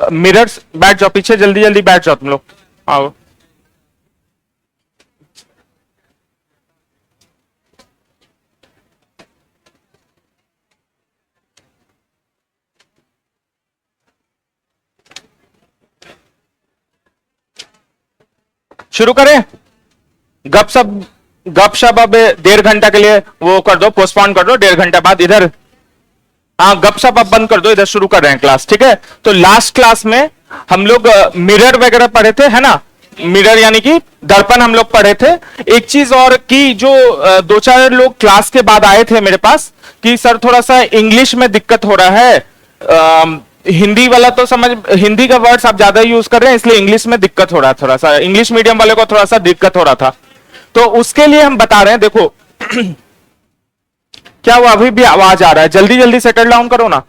Mirrors, बैठ जाओ पीछे, जल्दी जल्दी बैठ जाओ तुम लोग, आओ। शुरू करें? गपशप अब 1.5 घंटा के लिए वो कर दो, पोस्टपोन कर दो, 1.5 घंटा बाद इधर। हाँ, गपशप अब बंद कर दो, इधर शुरू कर रहे हैं क्लास, ठीक है? तो लास्ट क्लास में हम लोग मिरर वगैरह पढ़े थे, है ना? मिरर यानी कि दर्पण हम लोग पढ़े थे। एक चीज और की जो 2-4 लोग क्लास के बाद आए थे मेरे पास कि सर थोड़ा सा इंग्लिश में दिक्कत हो रहा है, हिंदी वाला तो समझ, हिंदी का वर्ड्स आप ज्यादा यूज कर रहे हैं इसलिए इंग्लिश में दिक्कत हो रहा है, थोड़ा सा इंग्लिश मीडियम वाले को थोड़ा सा दिक्कत हो रहा था। तो उसके लिए हम बता रहे हैं, देखो क्या वो अभी भी आवाज आ रहा है? जल्दी जल्दी सेटल डाउन करो ना।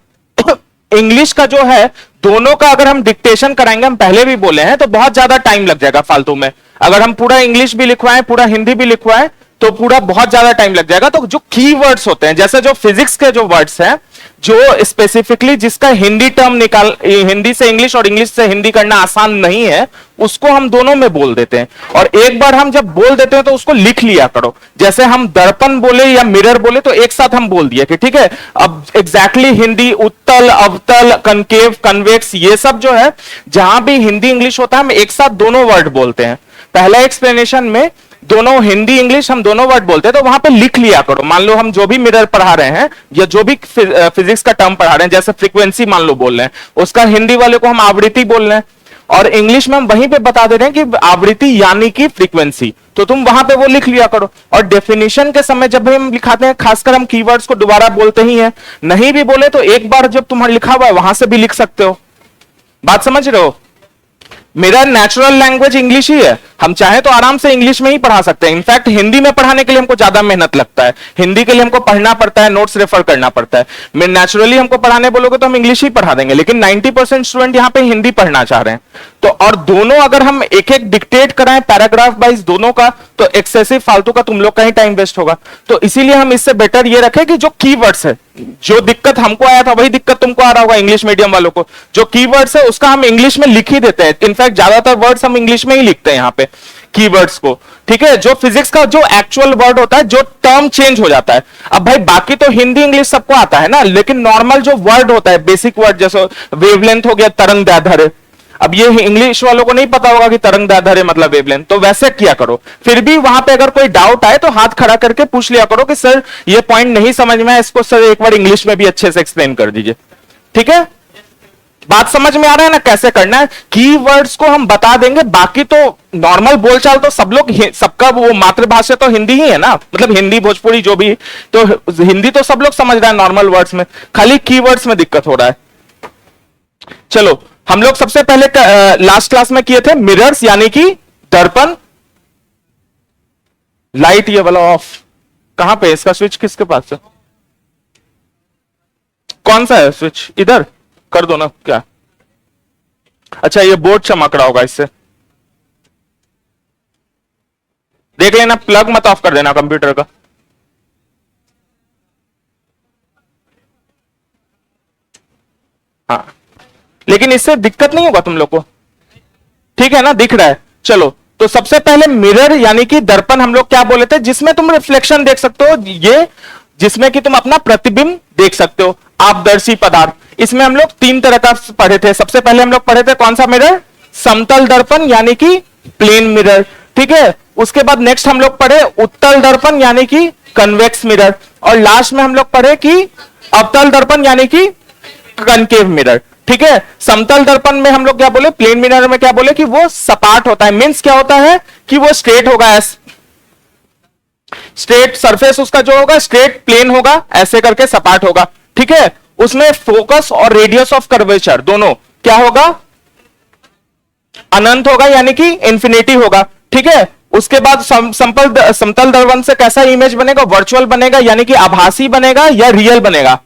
इंग्लिश का जो है, दोनों का अगर हम डिक्टेशन कराएंगे, हम पहले भी बोले हैं, तो बहुत ज्यादा टाइम लग जाएगा फालतू में। अगर हम पूरा इंग्लिश भी लिखवाएं, पूरा हिंदी भी लिखवाएं, तो पूरा बहुत ज्यादा टाइम लग जाएगा। तो जो की वर्ड्स होते हैं, जैसे जो फिजिक्स के जो वर्ड्स हैं, जो स्पेसिफिकली जिसका हिंदी टर्म निकाल, हिंदी से इंग्लिश और इंग्लिश से हिंदी करना आसान नहीं है, उसको हम दोनों में बोल देते हैं। और एक बार हम जब बोल देते हैं तो उसको लिख लिया करो। जैसे हम दर्पण बोले या मिरर बोले तो एक साथ हम बोल दिए कि ठीक है, अब एग्जैक्टली हिंदी उत्तल, अवतल, कनकेव, कन्वेक्स, ये सब जो है जहां भी हिंदी इंग्लिश होता है, हम एक साथ दोनों वर्ड बोलते हैं। पहला एक्सप्लेनेशन में दोनों हिंदी इंग्लिश हम दोनों वर्ड बोलते हैं, तो वहां पे लिख लिया करो। मान लो हम जो भी मिरर पढ़ा रहे हैं या जो भी फिजिक्स का टर्म पढ़ा रहे हैं, जैसे फ्रीक्वेंसी मान लो बोल रहे हैं, उसका हिंदी वाले को हम आवृत्ति बोल रहे हैं, और इंग्लिश में हम वहीं पे बता दे रहे हैं कि आवृत्ति यानी कि फ्रीक्वेंसी, तो तुम वहां पे वो लिख लिया करो। और डेफिनेशन के समय जब भी हम लिखाते हैं, खासकर हम कीवर्ड्स को दोबारा बोलते ही हैं, नहीं भी बोले तो एक बार जब तुम्हारा लिखा हुआ है वहां से भी लिख सकते हो। बात समझ रहे हो? मेरा नेचुरल लैंग्वेज इंग्लिश ही है, हम चाहे तो आराम से इंग्लिश में ही पढ़ा सकते हैं। इनफैक्ट हिंदी में पढ़ाने के लिए हमको ज्यादा मेहनत लगता है, हिंदी के लिए हमको पढ़ना पड़ता है, नोट्स रेफर करना पड़ता है। मैं नेचुरली हमको पढ़ाने बोलोगे तो हम इंग्लिश ही पढ़ा देंगे, लेकिन 90% स्टूडेंट यहाँ पे हिंदी पढ़ना चाह रहे हैं। तो और दोनों अगर हम एक एक डिक्टेट कराएं पैराग्राफ वाइज दोनों का, तो एक्सेसिव फालतू का तुम लोग का ही टाइम वेस्ट होगा। तो इसीलिए हम इससे बेटर ये रखें कि जो कीवर्ड्स है, जो दिक्कत हमको आया था वही दिक्कत तुमको आ रहा होगा इंग्लिश मीडियम वालों को। जो कीवर्ड्स है उसका हम इंग्लिश में लिख ही देते हैं, इनफैक्ट ज्यादातर वर्ड्स हम इंग्लिश में ही लिखते हैं यहाँ पे कीवर्ड्स को, ठीक है? जो फिजिक्स का जो एक्चुअल वर्ड होता है, जो टर्म चेंज हो जाता है। अब भाई बाकी तो हिंदी इंग्लिश सबको आता है ना, लेकिन नॉर्मल जो वर्ड होता है, बेसिक वर्ड, जैसे वेवलेंथ हो गया, तरंग दैर्ध्य, अब ये इंग्लिश वालों को नहीं पता होगा कि तरंग दैर्ध्य मतलब वेवलेंथ, तो वैसे किया करो। फिर भी वहां पे अगर कोई डाउट आए तो हाथ खड़ा करके पूछ लिया करो कि सर ये पॉइंट नहीं समझ में आया, इसको सर एक बार इंग्लिश में भी अच्छे से एक्सप्लेन कर दीजिए, ठीक है? बात समझ में आ रहा है ना कैसे करना है? कीवर्ड्स को हम बता देंगे, बाकी तो नॉर्मल बोलचाल तो सब लोग, सबका वो मातृभाषा तो हिंदी ही है ना, मतलब हिंदी भोजपुरी जो भी, तो हिंदी तो सब लोग समझ रहे हैं नॉर्मल वर्ड्स में, खाली कीवर्ड्स में दिक्कत हो रहा है। चलो, हम लोग सबसे पहले लास्ट क्लास में किए थे मिरर्स यानी कि दर्पण। लाइट ये वाला ऑफ कहां पे, इसका स्विच किसके पास है? कौन सा है स्विच? इधर कर दो ना क्या? अच्छा, ये बोर्ड चमक रहा होगा, इससे देख लेना, प्लग मत ऑफ कर देना कंप्यूटर का। हाँ, लेकिन इससे दिक्कत नहीं होगा तुम लोग को, ठीक है ना? दिख रहा है। चलो, तो सबसे पहले मिरर यानी कि दर्पण हम लोग क्या बोले थे, जिसमें तुम रिफ्लेक्शन देख सकते हो, ये जिसमें कि तुम अपना प्रतिबिंब देख सकते हो, आपदर्शी पदार्थ। इसमें हम लोग 3 तरह का पढ़े थे। सबसे पहले हम लोग पढ़े थे कौन सा मिरर? समतल दर्पण यानी कि प्लेन मिरर, ठीक है? उसके बाद नेक्स्ट हम लोग पढ़े उत्तल दर्पण यानी कि कन्वेक्स मिरर, और लास्ट में हम लोग पढ़े कि अवतल दर्पण यानी कि कनकेव मिरर, ठीक है? समतल दर्पण में हम लोग क्या बोले, प्लेन मिरर में क्या बोले कि वो सपाट होता है। मींस क्या होता है कि वो स्ट्रेट होगा, स्ट्रेट सरफेस उसका जो होगा स्ट्रेट प्लेन होगा, ऐसे करके सपाट होगा, ठीक है? उसमें फोकस और रेडियस ऑफ कर्वेचर दोनों क्या होगा? अनंत होगा यानी कि इंफिनिटी होगा, ठीक है? उसके बाद समतल दर्पण से कैसा इमेज बनेगा? वर्चुअल बनेगा यानी कि आभासी बनेगा या रियल बनेगा?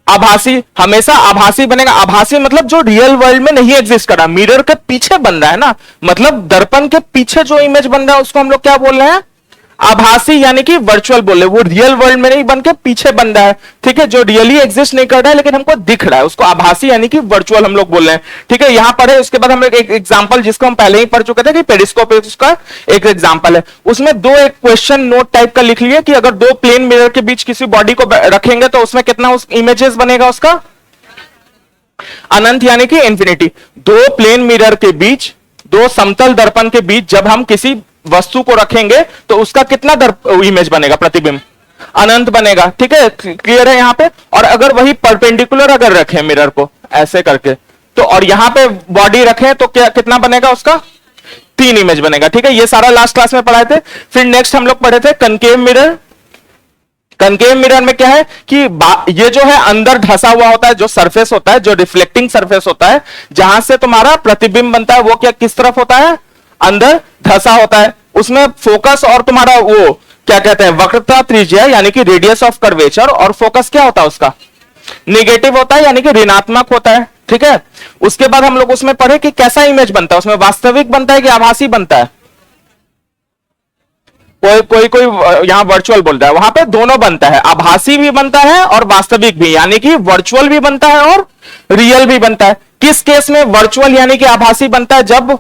आभासी, हमेशा आभासी बनेगा। आभासी मतलब जो रियल वर्ल्ड में नहीं एग्जिस्ट कर रहा, मिरर के पीछे बन रहा है ना, मतलब दर्पण के पीछे जो इमेज बन रहा है उसको हम लोग क्या बोल रहे हैं? आभासी यानी कि वर्चुअल बोले, वो रियल वर्ल्ड में नहीं बन के पीछे बन रहा है, ठीक है, जो रियली एग्जिस्ट नहीं कर रहा है लेकिन हमको दिख रहा है, उसको आभासी यानी कि वर्चुअल हम लोग बोल रहे हैं, ठीक है। यहां पर है, उसके बाद हम लोग एक एग्जांपल जिसको हम पहले ही पढ़ चुके थे कि पेरिस्कोप उसका एक एग्जांपल है, उसमें दो एक क्वेश्चन नोट टाइप का लिख लिए कि अगर दो प्लेन मिरर के बीच किसी बॉडी को रखेंगे तो उसमें कितना उस इमेजेस बनेगा उसका, अनंत यानी कि इंफिनिटी। दो प्लेन मिरर के बीच, दो समतल दर्पण के बीच जब हम किसी वस्तु को रखेंगे तो उसका कितना इमेज बनेगा, प्रतिबिंब, अनंत बनेगा, ठीक है, क्लियर है यहां पे। और अगर वही परपेंडिकुलर अगर रखें मिरर को ऐसे करके तो, और यहां पे बॉडी रखें तो क्या कितना बनेगा उसका, 3 इमेज बनेगा, ठीक है। ये सारा लास्ट क्लास में पढ़ाए थे। फिर नेक्स्ट हम लोग पढ़े थे कनकेव मिरर। कनकेव मिरर में क्या है कि ये जो है अंदर धसा हुआ होता है, जो सरफेस होता है, जो रिफ्लेक्टिंग सरफेस होता है, जहां से तुम्हारा प्रतिबिंब बनता है, वो क्या किस तरफ होता है, अंदर धसा होता है। उसमें फोकस और तुम्हारा वो क्या कहते हैं, वक्रता त्रिज्या यानी कि रेडियस ऑफ कर्वेचर, और फोकस क्या होता है उसका, निगेटिव होता है यानी कि ऋणात्मक होता है, ठीक है। उसके बाद हम लोग उसमें पढ़े कि कैसा इमेज बनता है, उसमें वास्तविक बनता है कि आभासी बनता है, कोई यहां वर्चुअल बोल रहा है, वहां पे दोनों बनता है, आभासी भी बनता है और वास्तविक भी, यानी कि वर्चुअल भी बनता है और रियल भी बनता है। किस केस में वर्चुअल यानी कि आभासी बनता है, जब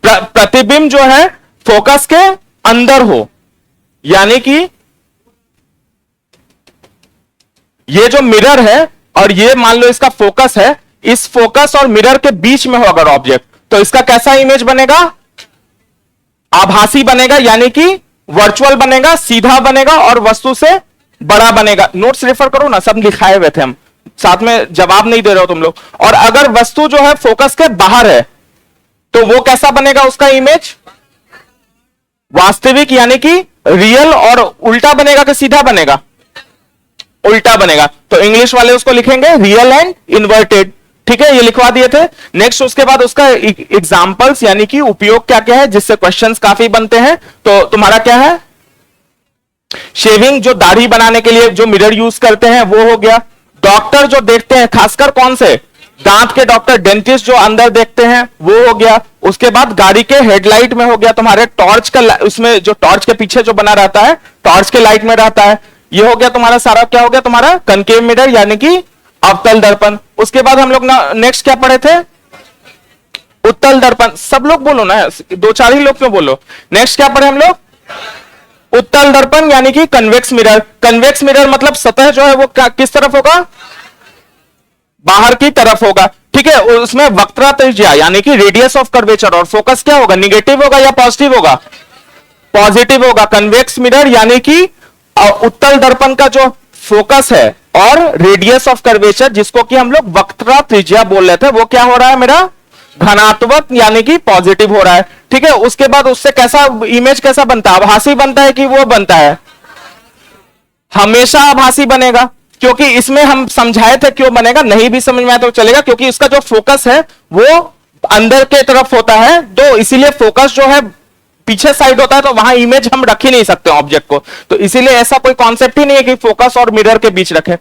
प्रतिबिंब जो है फोकस के अंदर हो, यानी कि ये जो मिरर है और ये मान लो इसका फोकस है, इस फोकस और मिरर के बीच में हो अगर ऑब्जेक्ट, तो इसका कैसा इमेज बनेगा, आभासी बनेगा, यानी कि वर्चुअल बनेगा, सीधा बनेगा और वस्तु से बड़ा बनेगा। नोट्स रेफर करो ना, सब लिखाए हुए थे हम, साथ में जवाब नहीं दे रहे हो तुम लोग। और अगर वस्तु जो है फोकस के बाहर है तो वो कैसा बनेगा उसका इमेज, वास्तविक यानी कि रियल, और उल्टा बनेगा कि सीधा बनेगा, उल्टा बनेगा। तो इंग्लिश वाले उसको लिखेंगे रियल एंड इन्वर्टेड, ठीक है, ये लिखवा दिए थे। नेक्स्ट उसके बाद उसका एग्जांपल्स यानी कि उपयोग क्या क्या है, जिससे क्वेश्चंस काफी बनते हैं। तो तुम्हारा क्या है, शेविंग, जो दाढ़ी बनाने के लिए जो मिरर यूज करते हैं वो हो गया। डॉक्टर जो देखते हैं, खासकर कौन से, दांत के डॉक्टर, डेंटिस्ट जो अंदर देखते हैं वो हो गया। उसके बाद गाड़ी के हेडलाइट में हो गया, तुम्हारे टॉर्च का, उसमें जो टॉर्च के पीछे जो बना रहता है, टॉर्च के लाइट में रहता है, ये हो गया तुम्हारा सारा, क्या हो गया तुम्हारा कनकेव मिरर यानी कि अवतल दर्पण। उसके बाद हम लोग नेक्स्ट क्या पढ़े थे, उत्तल दर्पण। सब लोग बोलो ना, 2-4 ही लोग क्यों बोलो। नेक्स्ट क्या पढ़े हम लोग, उत्तल दर्पण यानी कि कन्वेक्स मिरर। कन्वेक्स मिरर मतलब सतह जो है वो किस तरफ होगा, बाहर की तरफ होगा, ठीक है। उसमें वक्रता त्रिज्या यानी कि रेडियस ऑफ कर्वेचर, और फोकस क्या होगा, निगेटिव होगा या पॉजिटिव होगा, पॉजिटिव होगा। कन्वेक्स मिरर यानी कि उत्तल दर्पण का जो फोकस है और रेडियस ऑफ कर्वेचर, जिसको कि हम लोग वक्रता त्रिज्या बोल रहे थे, वो क्या हो रहा है मेरा, धनात्मक यानी कि पॉजिटिव हो रहा है, ठीक है। उसके बाद उससे कैसा इमेज कैसा बनता है, आभासी बनता है कि वो बनता है, हमेशा आभासी बनेगा, क्योंकि इसमें हम समझाए थे क्यों बनेगा, नहीं भी समझ में आया तो चलेगा, क्योंकि इसका जो फोकस है वो अंदर के तरफ होता है, तो इसीलिए फोकस जो है पीछे साइड होता है, तो वहां इमेज हम रख ही नहीं सकते ऑब्जेक्ट को, तो इसीलिए ऐसा कोई कॉन्सेप्ट ही नहीं है कि फोकस और मिरर के बीच रखें।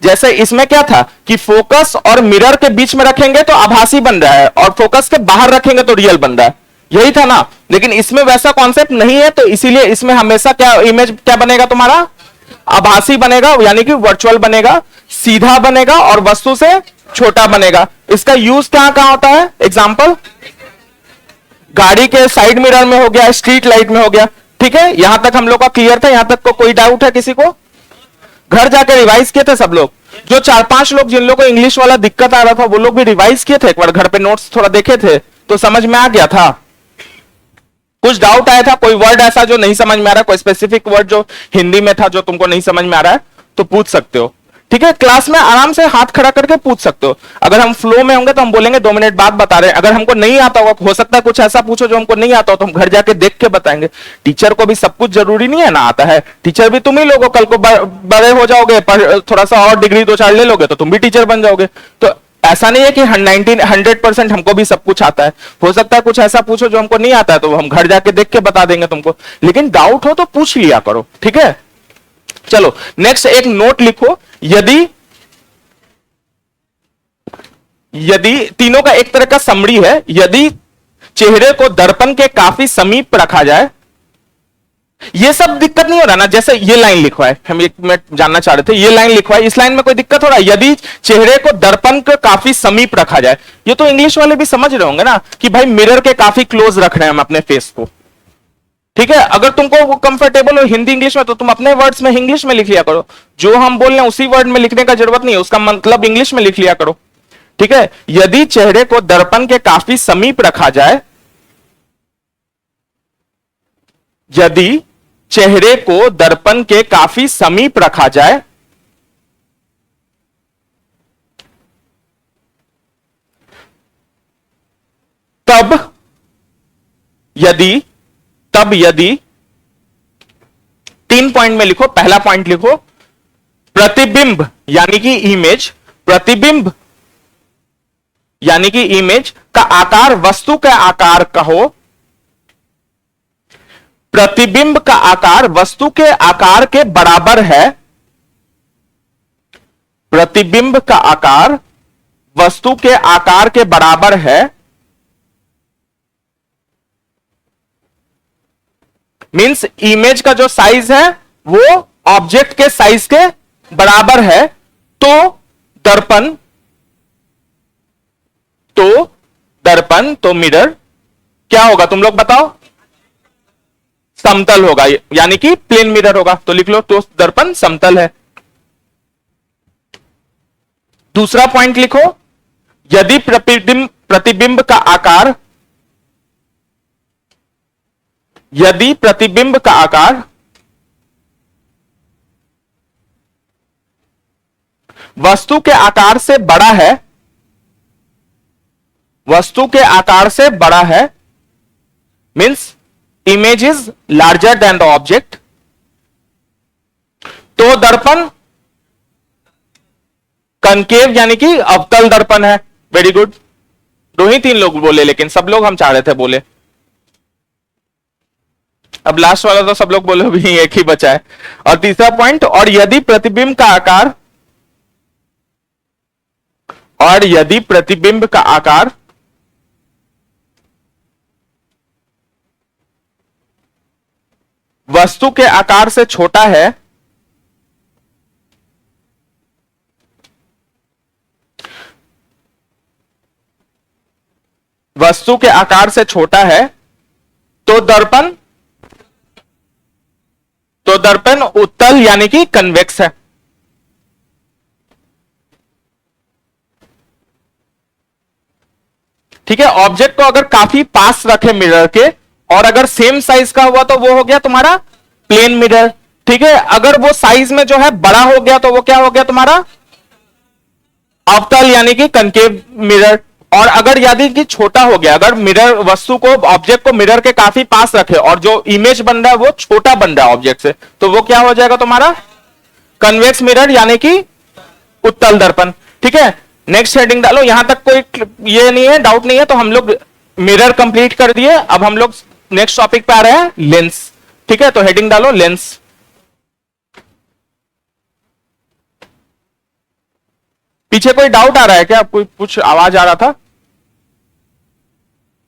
जैसे इसमें क्या था कि फोकस और मिरर के बीच में रखेंगे तो आभासी बन रहा है, और फोकस के बाहर रखेंगे तो रियल बन रहा है, यही था ना। लेकिन इसमें वैसा कॉन्सेप्ट नहीं है, तो इसीलिए इसमें हमेशा क्या इमेज क्या बनेगा तुम्हारा, आभासी बनेगा, यानी कि वर्चुअल बनेगा, सीधा बनेगा और वस्तु से छोटा बनेगा। इसका यूज कहां कहां होता है, एग्जाम्पल गाड़ी के साइड मिरर में हो गया, स्ट्रीट लाइट में हो गया, ठीक है। यहां तक हम लोग का क्लियर था, यहां तक को कोई डाउट है किसी को, घर जाके रिवाइज किए थे सब लोग, जो 4-5 लोग जिन लोगों को इंग्लिश वाला दिक्कत आ रहा था वो लोग भी रिवाइज किए थे, एक बार घर पे नोट्स थोड़ा देखे थे तो समझ में आ गया था। कुछ डाउट आया था, कोई वर्ड ऐसा जो नहीं समझ में आ रहा है, कोई स्पेसिफिक वर्ड जो हिंदी में था जो तुमको नहीं समझ में आ रहा है तो पूछ सकते हो, ठीक है। क्लास में आराम से हाथ खड़ा करके पूछ सकते हो। अगर हम फ्लो में होंगे तो हम बोलेंगे 2 मिनट बाद बता रहे हैं, अगर हमको नहीं आता हो सकता है कुछ ऐसा पूछो जो हमको नहीं आता हो तो हम घर जाके देख के बताएंगे। टीचर को भी सब कुछ जरूरी नहीं है ना आता है, टीचर भी तुम ही लोगो, कल को बड़े हो जाओगे, थोड़ा सा और डिग्री 2-4 ले लोगे तो तुम भी टीचर बन जाओगे। तो ऐसा नहीं है कि 100% हमको भी सब कुछ आता है, हो सकता है कुछ ऐसा पूछो जो हमको नहीं आता है तो हम घर जाके देख के बता देंगे तुमको, लेकिन डाउट हो तो पूछ लिया करो, ठीक है। चलो नेक्स्ट एक नोट लिखो, यदि तीनों का एक तरह का समरी है, यदि चेहरे को दर्पण के काफी समीप रखा जाए, ये सब दिक्कत नहीं हो रहा ना, जैसे ये लाइन लिखवा है, हम एक मिनट जानना चाह रहे थे, ये लाइन लिखवा है, इस लाइन में कोई दिक्कत हो रहा है? यदि चेहरे को दर्पण के काफी समीप रखा जाए, ये तो इंग्लिश वाले भी समझ रहे होंगे ना कि भाई मिरर के काफी क्लोज रख रहे हैं हम अपने फेस को, ठीक है। अगर तुमको वो कंफर्टेबल हो हिंदी इंग्लिश में तो तुम अपने वर्ड्स में इंग्लिश में लिख लिया करो, जो हम बोल रहे हैं उसी वर्ड में लिखने का जरूरत नहीं है, उसका मतलब इंग्लिश में लिख लिया करो, ठीक है। यदि चेहरे को दर्पण के काफी समीप रखा जाए, यदि चेहरे को दर्पण के काफी समीप रखा जाए, तब यदि 3 पॉइंट में लिखो, पहला पॉइंट लिखो, प्रतिबिंब यानी कि इमेज, प्रतिबिंब यानी कि इमेज का आकार वस्तु के आकार का हो, प्रतिबिंब का आकार वस्तु के आकार के बराबर है, प्रतिबिंब का आकार वस्तु के आकार के बराबर है, मींस इमेज का जो साइज है वो ऑब्जेक्ट के साइज के बराबर है, तो दर्पण तो मिरर क्या होगा, तुम लोग बताओ? समतल होगा, यानी कि प्लेन मिरर होगा, तो लिख लो, तो दर्पण समतल है। दूसरा पॉइंट लिखो, यदि प्रतिबिंब का आकार, यदि प्रतिबिंब का आकार वस्तु के आकार से बड़ा है, वस्तु के आकार से बड़ा है, means image is larger than the object, तो दर्पण कनकेव यानी कि अवतल दर्पण है। वेरी गुड, 2 ही 3 लोग बोले, लेकिन सब लोग हम चाह रहे थे बोले। अब लास्ट वाला तो सब लोग बोले भी, एक ही बचा है। और तीसरा पॉइंट, और यदि प्रतिबिंब का आकार, और यदि प्रतिबिंब का आकार वस्तु के आकार से छोटा है, वस्तु के आकार से छोटा है, तो दर्पण उत्तल यानी कि कन्वेक्स है। ठीक है, ऑब्जेक्ट को अगर काफी पास रखे मिरर के, और अगर सेम साइज का हुआ तो वो हो गया तुम्हारा प्लेन मिरर। ठीक है, अगर वो साइज में जो है बड़ा हो गया तो वो क्या हो गया तुम्हारा अवतल यानी कि कनकेव मिरर। और अगर यदि कि छोटा हो गया, अगर मिरर वस्तु को, ऑब्जेक्ट को मिरर के काफी पास रखे और जो इमेज बन रहा है वो छोटा बन रहा है ऑब्जेक्ट से, तो वो क्या हो जाएगा तुम्हारा कन्वेक्स मिरर यानी कि उत्तल दर्पण। ठीक है, नेक्स्ट हेडिंग डालो। यहां तक कोई ये नहीं है, डाउट नहीं है, तो हम लोग मिरर कंप्लीट कर दिए। अब हम लोग नेक्स्ट टॉपिक पे आ रहे हैं, लेंस। ठीक है, तो हेडिंग डालो लेंस। पीछे कोई डाउट आ रहा है क्या? कोई कुछ आवाज आ रहा था?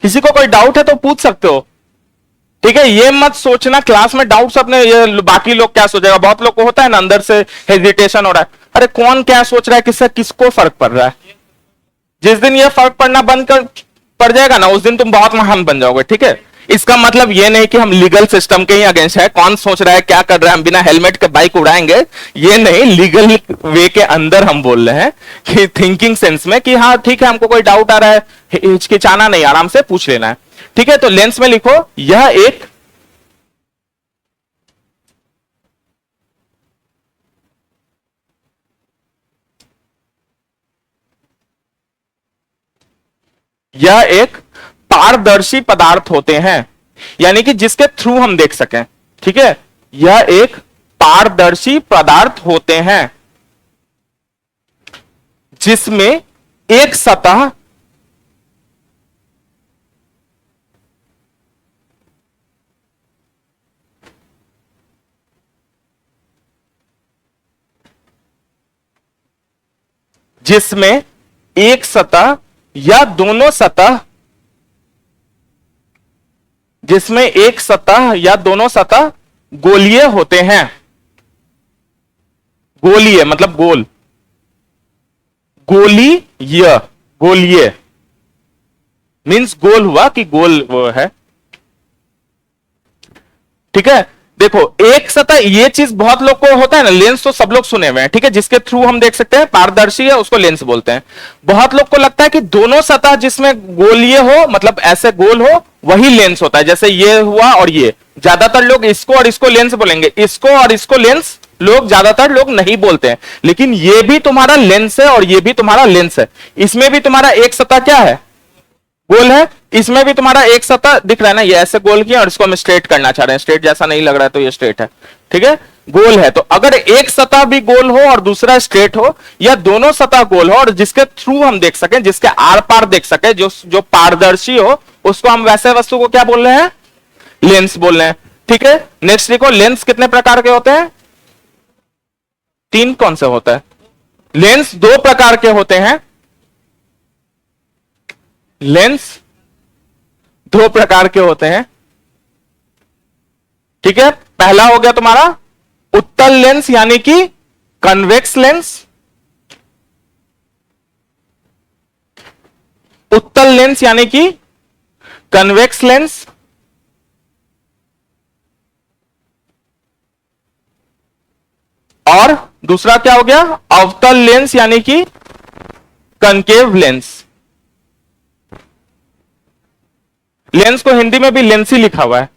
किसी को कोई डाउट है तो पूछ सकते हो। ठीक है, ये मत सोचना क्लास में डाउट्स अपने ये बाकी लोग क्या सोचेगा। बहुत लोग को होता है ना अंदर से हेजिटेशन हो रहा है, अरे कौन क्या सोच रहा है, किससे किसको फर्क पड़ रहा है। जिस दिन ये फर्क पड़ना बंद कर पड़ जाएगा ना, उस दिन तुम बहुत महान बन जाओगे। ठीक है, इसका मतलब ये नहीं कि हम लीगल सिस्टम के ही अगेंस्ट है, कौन सोच रहा है क्या कर रहा है, हम बिना हेलमेट के बाइक उड़ाएंगे, ये नहीं। लीगल वे के अंदर हम बोल रहे हैं कि थिंकिंग सेंस में कि हाँ ठीक है, हमको कोई डाउट आ रहा है, हिचकिचाना नहीं, आराम से पूछ लेना है। ठीक है, तो लेंस में लिखो यह एक पारदर्शी पदार्थ होते हैं, यानी कि जिसके थ्रू हम देख सकें। ठीक है, यह एक पारदर्शी पदार्थ होते हैं जिसमें एक सतह एक सतह या दोनों सतह, जिसमें एक सतह या दोनों सतह गोलीय होते हैं। गोलीय मतलब गोल, गोलीय, गोलीय मीन्स गोल हुआ कि गोल वो है। ठीक है, देखो एक सतह, ये चीज बहुत लोग को होता है ना, लेंस तो सब लोग सुने हुए हैं, ठीक है, जिसके थ्रू हम देख सकते हैं, पारदर्शी है उसको लेंस बोलते हैं। बहुत लोग को लगता है कि दोनों सतह जिसमें गोलीय हो, मतलब ऐसे गोल हो, वही लेंस होता है, जैसे ये हुआ और ये। ज्यादातर लोग इसको और इसको लेंस बोलेंगे, इसको और इसको लेंस लोग ज्यादातर लोग नहीं बोलते हैं। लेकिन ये भी तुम्हारा लेंस है और ये भी तुम्हारा लेंस है। इसमें भी तुम्हारा एक सतह क्या है, गोल है। इसमें भी तुम्हारा एक सतह दिख रहा है ना, ये ऐसे गोल किया और इसको हम स्ट्रेट करना चाह रहे हैं, स्ट्रेट जैसा नहीं लग रहा है तो ये स्ट्रेट है, ठीक है, गोल है। तो अगर एक सतह भी गोल हो और दूसरा स्ट्रेट हो, या दोनों सतह गोल हो और जिसके थ्रू हम देख सकें, जिसके आर पार देख सके, जो पारदर्शी हो, उसको हम वैसे वस्तु को क्या बोल रहे हैं, लेंस बोल रहे हैं। ठीक है, नेक्स्ट देखो, लेंस कितने प्रकार के होते हैं, तीन। कौन से होता है, लेंस दो प्रकार के होते हैं। लेंस दो प्रकार के होते हैं, ठीक है। पहला हो गया तुम्हारा उत्तल लेंस यानी कि कन्वेक्स लेंस। उत्तल लेंस यानी कि कन्वेक्स लेंस। और दूसरा क्या हो गया, अवतल लेंस यानी कि कनकेव लेंस। लेंस को हिंदी में भी लेंस ही लिखा हुआ है,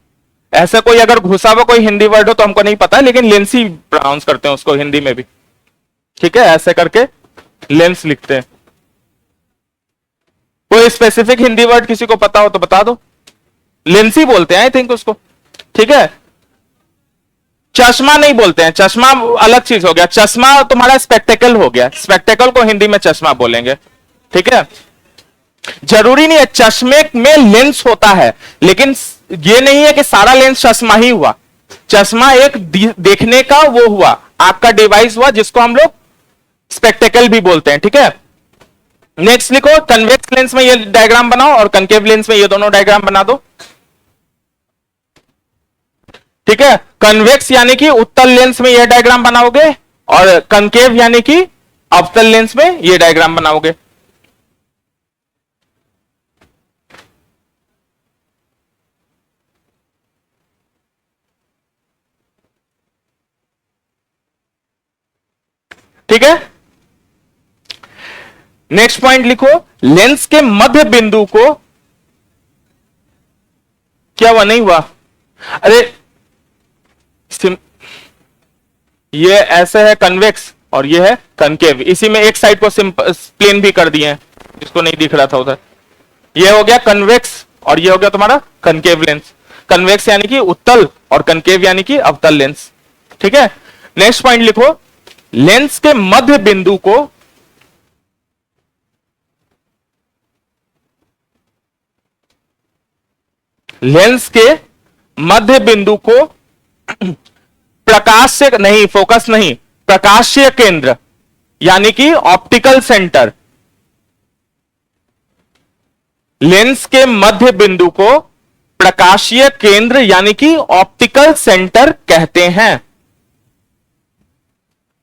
ऐसा कोई अगर घुसा हुआ कोई हिंदी वर्ड हो तो हमको नहीं पता, लेकिन लेंस ही प्रोनाउंस करते हैं उसको हिंदी में भी, ठीक है, ऐसे करके लेंस लिखते हैं। कोई स्पेसिफिक हिंदी वर्ड किसी को पता हो तो बता दो, लेंस ही बोलते हैं आई थिंक उसको, ठीक है। चश्मा नहीं बोलते हैं, चश्मा अलग चीज हो गया, चश्मा तुम्हारा स्पेक्टेकल हो गया, स्पेक्टेकल को हिंदी में चश्मा बोलेंगे, ठीक है। जरूरी नहीं है, चश्मे में लेंस होता है, लेकिन ये नहीं है कि सारा लेंस चश्मा ही हुआ। चश्मा एक देखने का वो हुआ, आंख का डिवाइस हुआ, जिसको हम लोग स्पेक्टेकल भी बोलते हैं, ठीक है। नेक्स्ट लिखो, कन्वेक्स लेंस में ये डायग्राम बनाओ और कनकेव लेंस में ये दोनों डायग्राम बना दो, ठीक है। कन्वेक्स यानी कि उत्तल लेंस में ये डायग्राम बनाओगे और कनकेव यानी कि अवतल लेंस में ये डायग्राम बनाओगे। ठीक है, नेक्स्ट पॉइंट लिखो, लेंस के मध्य बिंदु को, क्या हुआ, नहीं हुआ, अरे ये ऐसे है कन्वेक्स और ये है कनकेव, इसी में एक साइड को प्लेन भी कर दिए हैं, जिसको नहीं दिख रहा था उधर। ये हो गया कन्वेक्स और ये हो गया तुम्हारा कनकेव लेंस। कन्वेक्स यानी कि उत्तल और कनकेव यानी कि अवतल लेंस, ठीक है। नेक्स्ट पॉइंट लिखो, लेंस के मध्य बिंदु को लेंस के मध्य बिंदु को प्रकाश से नहीं, फोकस नहीं, प्रकाशीय केंद्र यानी कि ऑप्टिकल सेंटर, लेंस के मध्य बिंदु को प्रकाशीय केंद्र यानी कि ऑप्टिकल सेंटर कहते हैं,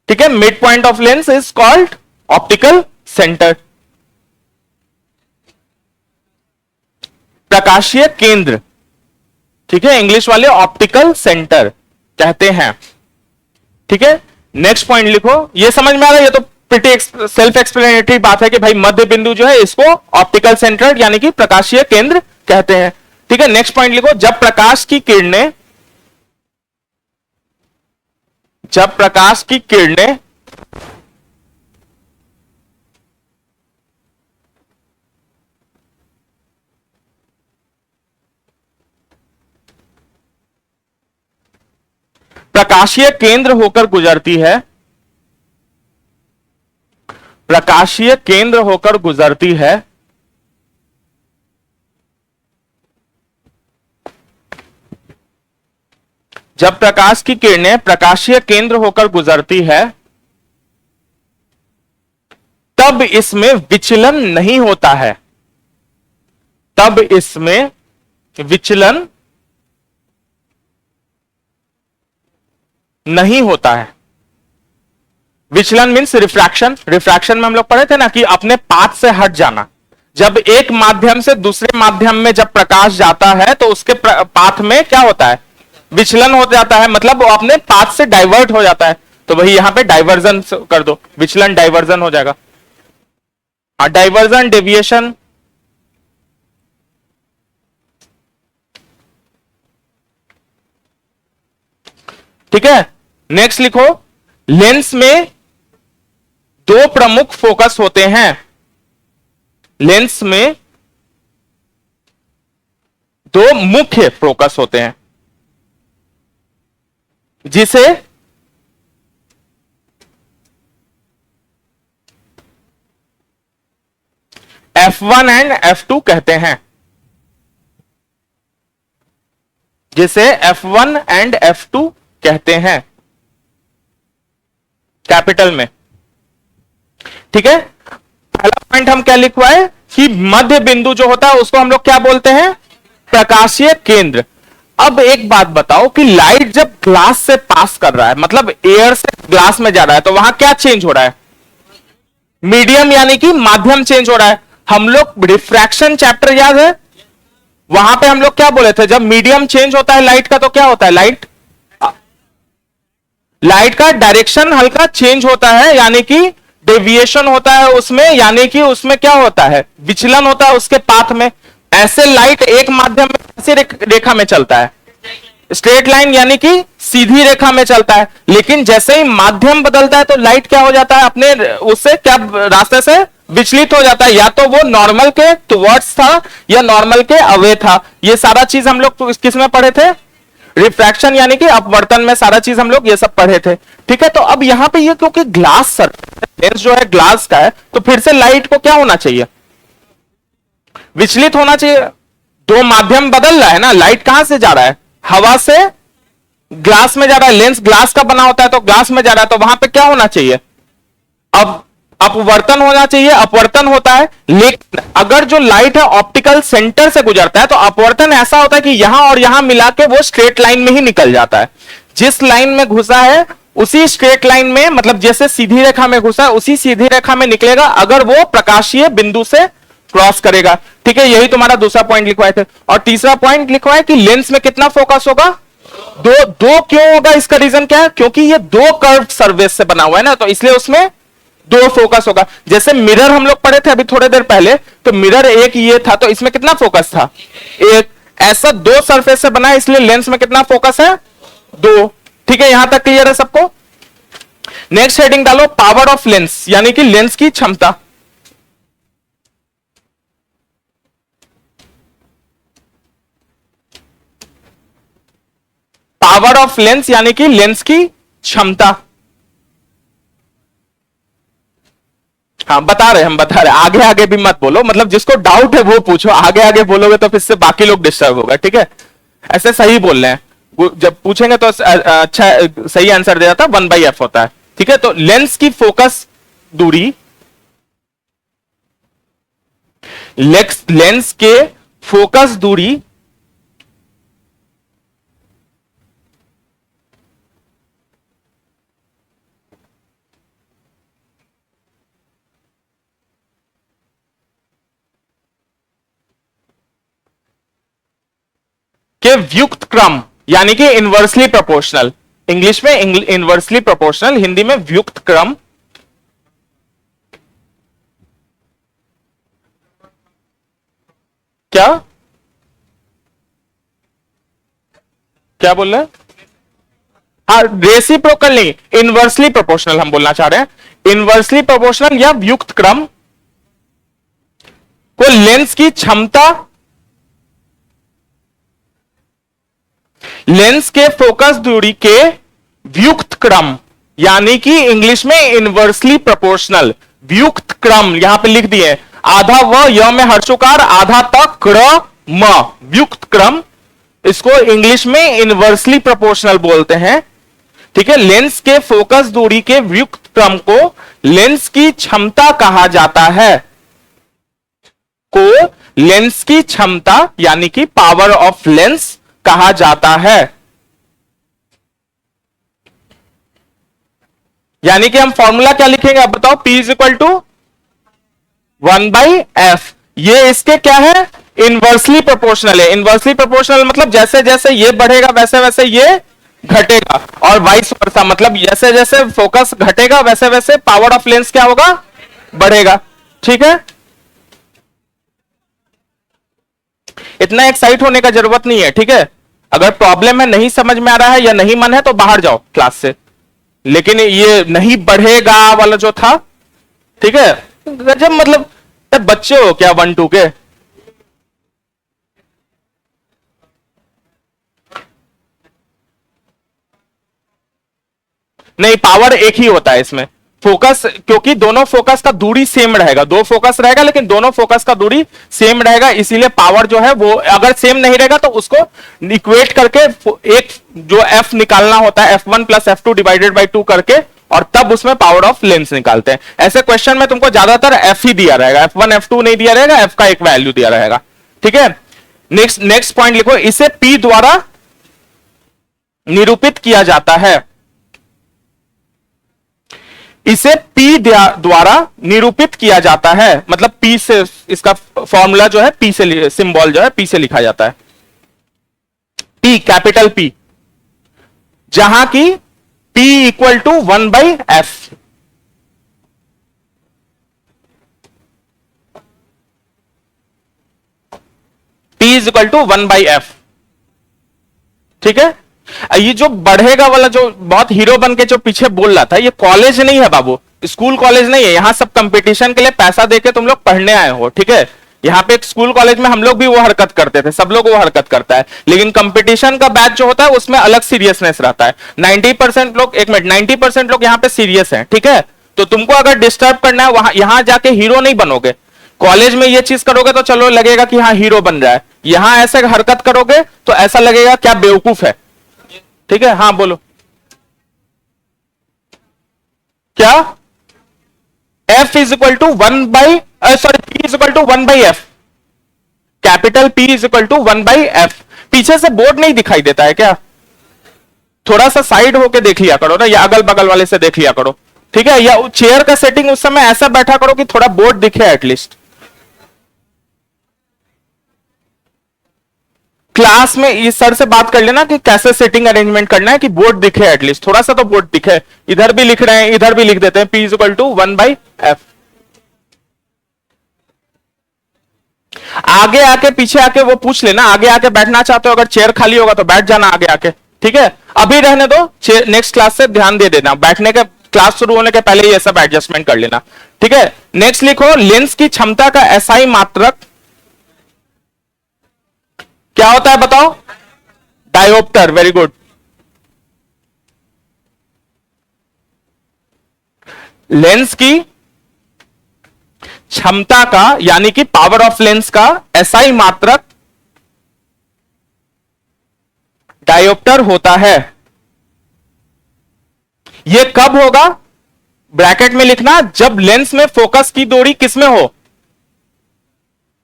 ठीक है। Mid point of lens is called optical centre, प्रकाशीय केंद्र, ठीक है, इंग्लिश वाले ऑप्टिकल सेंटर कहते हैं, ठीक है। नेक्स्ट पॉइंट लिखो, ये समझ में आ रहा है, ये तो प्रिटी सेल्फ एक्सप्लेनेटरी बात है कि भाई मध्य बिंदु जो है इसको ऑप्टिकल सेंटर यानी कि प्रकाशीय केंद्र कहते हैं, ठीक है। नेक्स्ट पॉइंट लिखो, जब प्रकाश की किरणें प्रकाशीय केंद्र होकर गुजरती है, प्रकाशीय केंद्र होकर गुजरती है, जब प्रकाश की किरणें प्रकाशीय केंद्र होकर गुजरती है, तब इसमें विचलन नहीं होता है, तब इसमें विचलन नहीं होता है। विचलन मीन्स रिफ्रैक्शन। रिफ्रैक्शन में हम लोग पढ़े थे ना कि अपने पाथ से हट जाना। जब एक माध्यम से दूसरे माध्यम में जब प्रकाश जाता है तो उसके पाथ में क्या होता है, विचलन हो जाता है, मतलब वो अपने पाथ से डाइवर्ट हो जाता है। तो वही यहां पे डाइवर्जन कर दो, विचलन डाइवर्जन हो जाएगा। डाइवर्जन, डेविएशन, ठीक है। नेक्स्ट लिखो, लेंस में दो प्रमुख फोकस होते हैं। लेंस में दो मुख्य फोकस होते हैं, जिसे F1 एंड F2 कहते हैं, जिसे F1 एंड F2 कहते हैं कैपिटल में, ठीक है। पहला पॉइंट हम क्या लिखवाए कि मध्य बिंदु जो होता है उसको हम लोग क्या बोलते हैं, प्रकाशीय केंद्र। अब एक बात बताओ कि लाइट जब ग्लास से पास कर रहा है, मतलब एयर से ग्लास में जा रहा है, तो वहां क्या चेंज हो रहा है, मीडियम यानी कि माध्यम चेंज हो रहा है। हम लोग रिफ्रैक्शन चैप्टर याद है, वहां पे हम लोग क्या बोले थे, जब मीडियम चेंज होता है लाइट का तो क्या होता है, लाइट का डायरेक्शन हल्का चेंज होता है, यानी कि डेविएशन होता है उसमें, यानी कि उसमें क्या होता है, विचलन होता है उसके पाथ में। ऐसे लाइट एक माध्यम में ऐसे रेखा में चलता है, स्ट्रेट लाइन यानी कि सीधी रेखा में चलता है। लेकिन जैसे ही माध्यम बदलता है तो लाइट क्या हो जाता है, अपने उससे क्या रास्ते से विचलित हो जाता है, या तो वो नॉर्मल के टुवर्ड्स था या नॉर्मल के अवे था। ये सारा चीज हम लोग किस में पढ़े थे, रिफ्रैक्शन यानी कि अपवर्तन में सारा चीज हम लोग ये सब पढ़े थे, ठीक है। तो अब यहां पे ये क्योंकि ग्लास सर लेंस जो है ग्लास का है, तो फिर से लाइट को क्या होना चाहिए, विचलित होना चाहिए। दो माध्यम बदल रहा है ना, लाइट कहां से जा रहा है, हवा से ग्लास में जा रहा है, लेंस ग्लास का बना होता है तो ग्लास में जा रहा है, तो वहां पे क्या होना चाहिए, अब अपवर्तन होना चाहिए, अपवर्तन होता है। लेकिन अगर जो लाइट है ऑप्टिकल सेंटर से गुजरता है तो अपवर्तन ऐसा होता है कि यहां और यहां मिला के वो स्ट्रेट लाइन में ही निकल जाता है। जिस लाइन में घुसा है उसी स्ट्रेट लाइन में, मतलब जैसे सीधी रेखा में घुसा है उसी सीधी रेखा में निकलेगा अगर वो प्रकाशीय बिंदु से क्रॉस करेगा, ठीक है। यही तुम्हारा दूसरा पॉइंट लिखवाए थे। और तीसरा पॉइंट लिखवाए कि लेंस में कितना फोकस होगा, दो क्यों होगा, इसका रीजन क्या है, क्योंकि ये दो कर्व सरफेस से बना हुआ है ना, तो इसलिए उसमें दो फोकस होगा। जैसे मिरर हम लोग पढ़े थे अभी थोड़ी देर पहले, तो मिरर एक ये था तो इसमें कितना फोकस था, एक। ऐसा दो सरफेस से बना है इसलिए लेंस में कितना फोकस है, दो, ठीक है। यहां तक क्लियर है सबको। नेक्स्ट हेडिंग डालो, पावर ऑफ लेंस, यानी कि लेंस की क्षमता। पावर ऑफ लेंस यानी कि लेंस की क्षमता। हाँ बता रहे, हम बता रहे, आगे आगे भी मत बोलो, मतलब जिसको डाउट है वो पूछो, आगे आगे बोलोगे तो फिर से बाकी लोग डिस्टर्ब होगा, ठीक है। ऐसे सही बोल रहे हैं, जब पूछेंगे तो अच्छा सही आंसर दे जाता, 1/f होता है, ठीक है। तो लेंस की फोकस दूरी, लेंस के फोकस दूरी के व्युक्त क्रम, यानी कि इनवर्सली प्रोपोर्शनल, इंग्लिश में इनवर्सली प्रोपोर्शनल, हिंदी में व्युक्त क्रम, क्या क्या बोल रहे हैं, हाँ रेसिप्रोकल नहीं, इनवर्सली प्रोपोर्शनल हम बोलना चाह रहे हैं। इनवर्सली प्रोपोर्शनल या व्युक्त क्रम को लेंस की क्षमता, लेंस के फोकस दूरी के व्युक्त क्रम, यानी कि इंग्लिश में इनवर्सली प्रोपोर्शनल, व्युक्त क्रम यहां पे लिख दिए, आधा व य में हर्षोकार, आधा तक क्र म, व्युक्त क्रम, इसको इंग्लिश में इनवर्सली प्रोपोर्शनल बोलते हैं, ठीक है। लेंस के फोकस दूरी के व्युक्त स्पेक्ट्रम को लेंस की क्षमता कहा जाता है, को लेंस की क्षमता यानी कि पावर ऑफ लेंस कहा जाता है। यानी कि हम फॉर्मूला क्या लिखेंगे आप बताओ, P is equal to 1/f। ये इसके क्या है, इनवर्सली प्रोपोर्शनल है। इनवर्सली प्रोपोर्शनल मतलब जैसे जैसे ये बढ़ेगा वैसे वैसे ये घटेगा, और वाइस वर्सा मतलब जैसे जैसे फोकस घटेगा वैसे वैसे पावर ऑफ लेंस क्या होगा, बढ़ेगा। ठीक है, इतना एक्साइट होने का जरूरत नहीं है। ठीक है, अगर प्रॉब्लम है, नहीं समझ में आ रहा है या नहीं मन है तो बाहर जाओ क्लास से, लेकिन ये नहीं बढ़ेगा वाला जो था, ठीक है, गजब मतलब बच्चे हो क्या 1-2 के। नहीं, पावर एक ही होता है इसमें, फोकस, क्योंकि दोनों फोकस का दूरी सेम रहेगा, दो फोकस रहेगा लेकिन दोनों फोकस का दूरी सेम रहेगा, इसीलिए पावर जो है वो अगर सेम नहीं रहेगा तो उसको इक्वेट करके एक जो एफ निकालना होता है F1 + F2 डिवाइडेड बाई 2 करके, और तब उसमें पावर ऑफ लेंस निकालते हैं। ऐसे क्वेश्चन में तुमको ज्यादातर एफ ही दिया रहेगा, F1 F2 नहीं दिया रहेगा, एफ का एक वैल्यू दिया रहेगा। ठीक है, नेक्स्ट पॉइंट लिखो, इसे P द्वारा निरूपित किया जाता है। इसे P द्वारा निरूपित किया जाता है, मतलब P से, इसका फॉर्मूला जो है P से, सिंबल जो है P से लिखा जाता है, P कैपिटल P, जहां की P equal to 1/f। P is equal to 1/f। ठीक है, ये जो बढ़ेगा वाला जो बहुत हीरो बन के जो पीछे बोल रहा था, ये कॉलेज नहीं है बाबू, स्कूल कॉलेज नहीं है। यहां सब कंपटीशन के लिए पैसा देके तुम लोग पढ़ने आए हो। ठीक है, यहाँ पे एक स्कूल कॉलेज में हम लोग भी वो हरकत करते थे, सब लोग वो हरकत करता है, लेकिन कंपटीशन का बैच जो होता है उसमें अलग सीरियसनेस रहता है। 90% लोग, 90% लोग यहाँ पे सीरियस हैं। ठीक है, तो तुमको अगर डिस्टर्ब करना है वहां, यहां जाके हीरो नहीं बनोगे। कॉलेज में ये चीज करोगे तो चलो लगेगा कि हाँ हीरो बन रहा है, यहां ऐसे हरकत करोगे तो ऐसा लगेगा क्या बेवकूफ है। ठीक है, हाँ बोलो क्या, F is equal to 1/P is equal to 1/f, capital P is equal to 1/f। पीछे से बोर्ड नहीं दिखाई देता है क्या, थोड़ा सा साइड होके देख लिया करो ना, या अगल बगल वाले से देख लिया करो। ठीक है, या चेयर का सेटिंग उस समय ऐसा बैठा करो कि थोड़ा बोर्ड दिखे एटलीस्ट। क्लास में ये सर से बात कर लेना कि कैसे सेटिंग अरेंजमेंट करना है कि बोर्ड दिखे एटलीस्ट, थोड़ा सा तो बोर्ड दिखे। इधर भी लिख रहे हैं, इधर भी लिख देते हैं P is equal to 1/f। आगे आके पीछे आके वो पूछ लेना, आगे आके बैठना चाहते हो, अगर चेयर खाली होगा तो बैठ जाना आगे आके। ठीक है, अभी रहने दो, नेक्स्ट क्लास से ध्यान दे देना, बैठने के क्लास शुरू होने के पहले ये सब एडजस्टमेंट कर लेना। ठीक है, नेक्स्ट लिखो, लेंस की क्षमता का एसआई मात्रक क्या होता है बताओ, डायोप्टर। Very good. लेंस की क्षमता का यानी कि पावर ऑफ लेंस का एसआई मात्रक डायोप्टर होता है। यह कब होगा, ब्रैकेट में लिखना, जब लेंस में फोकस की दूरी किसमें हो,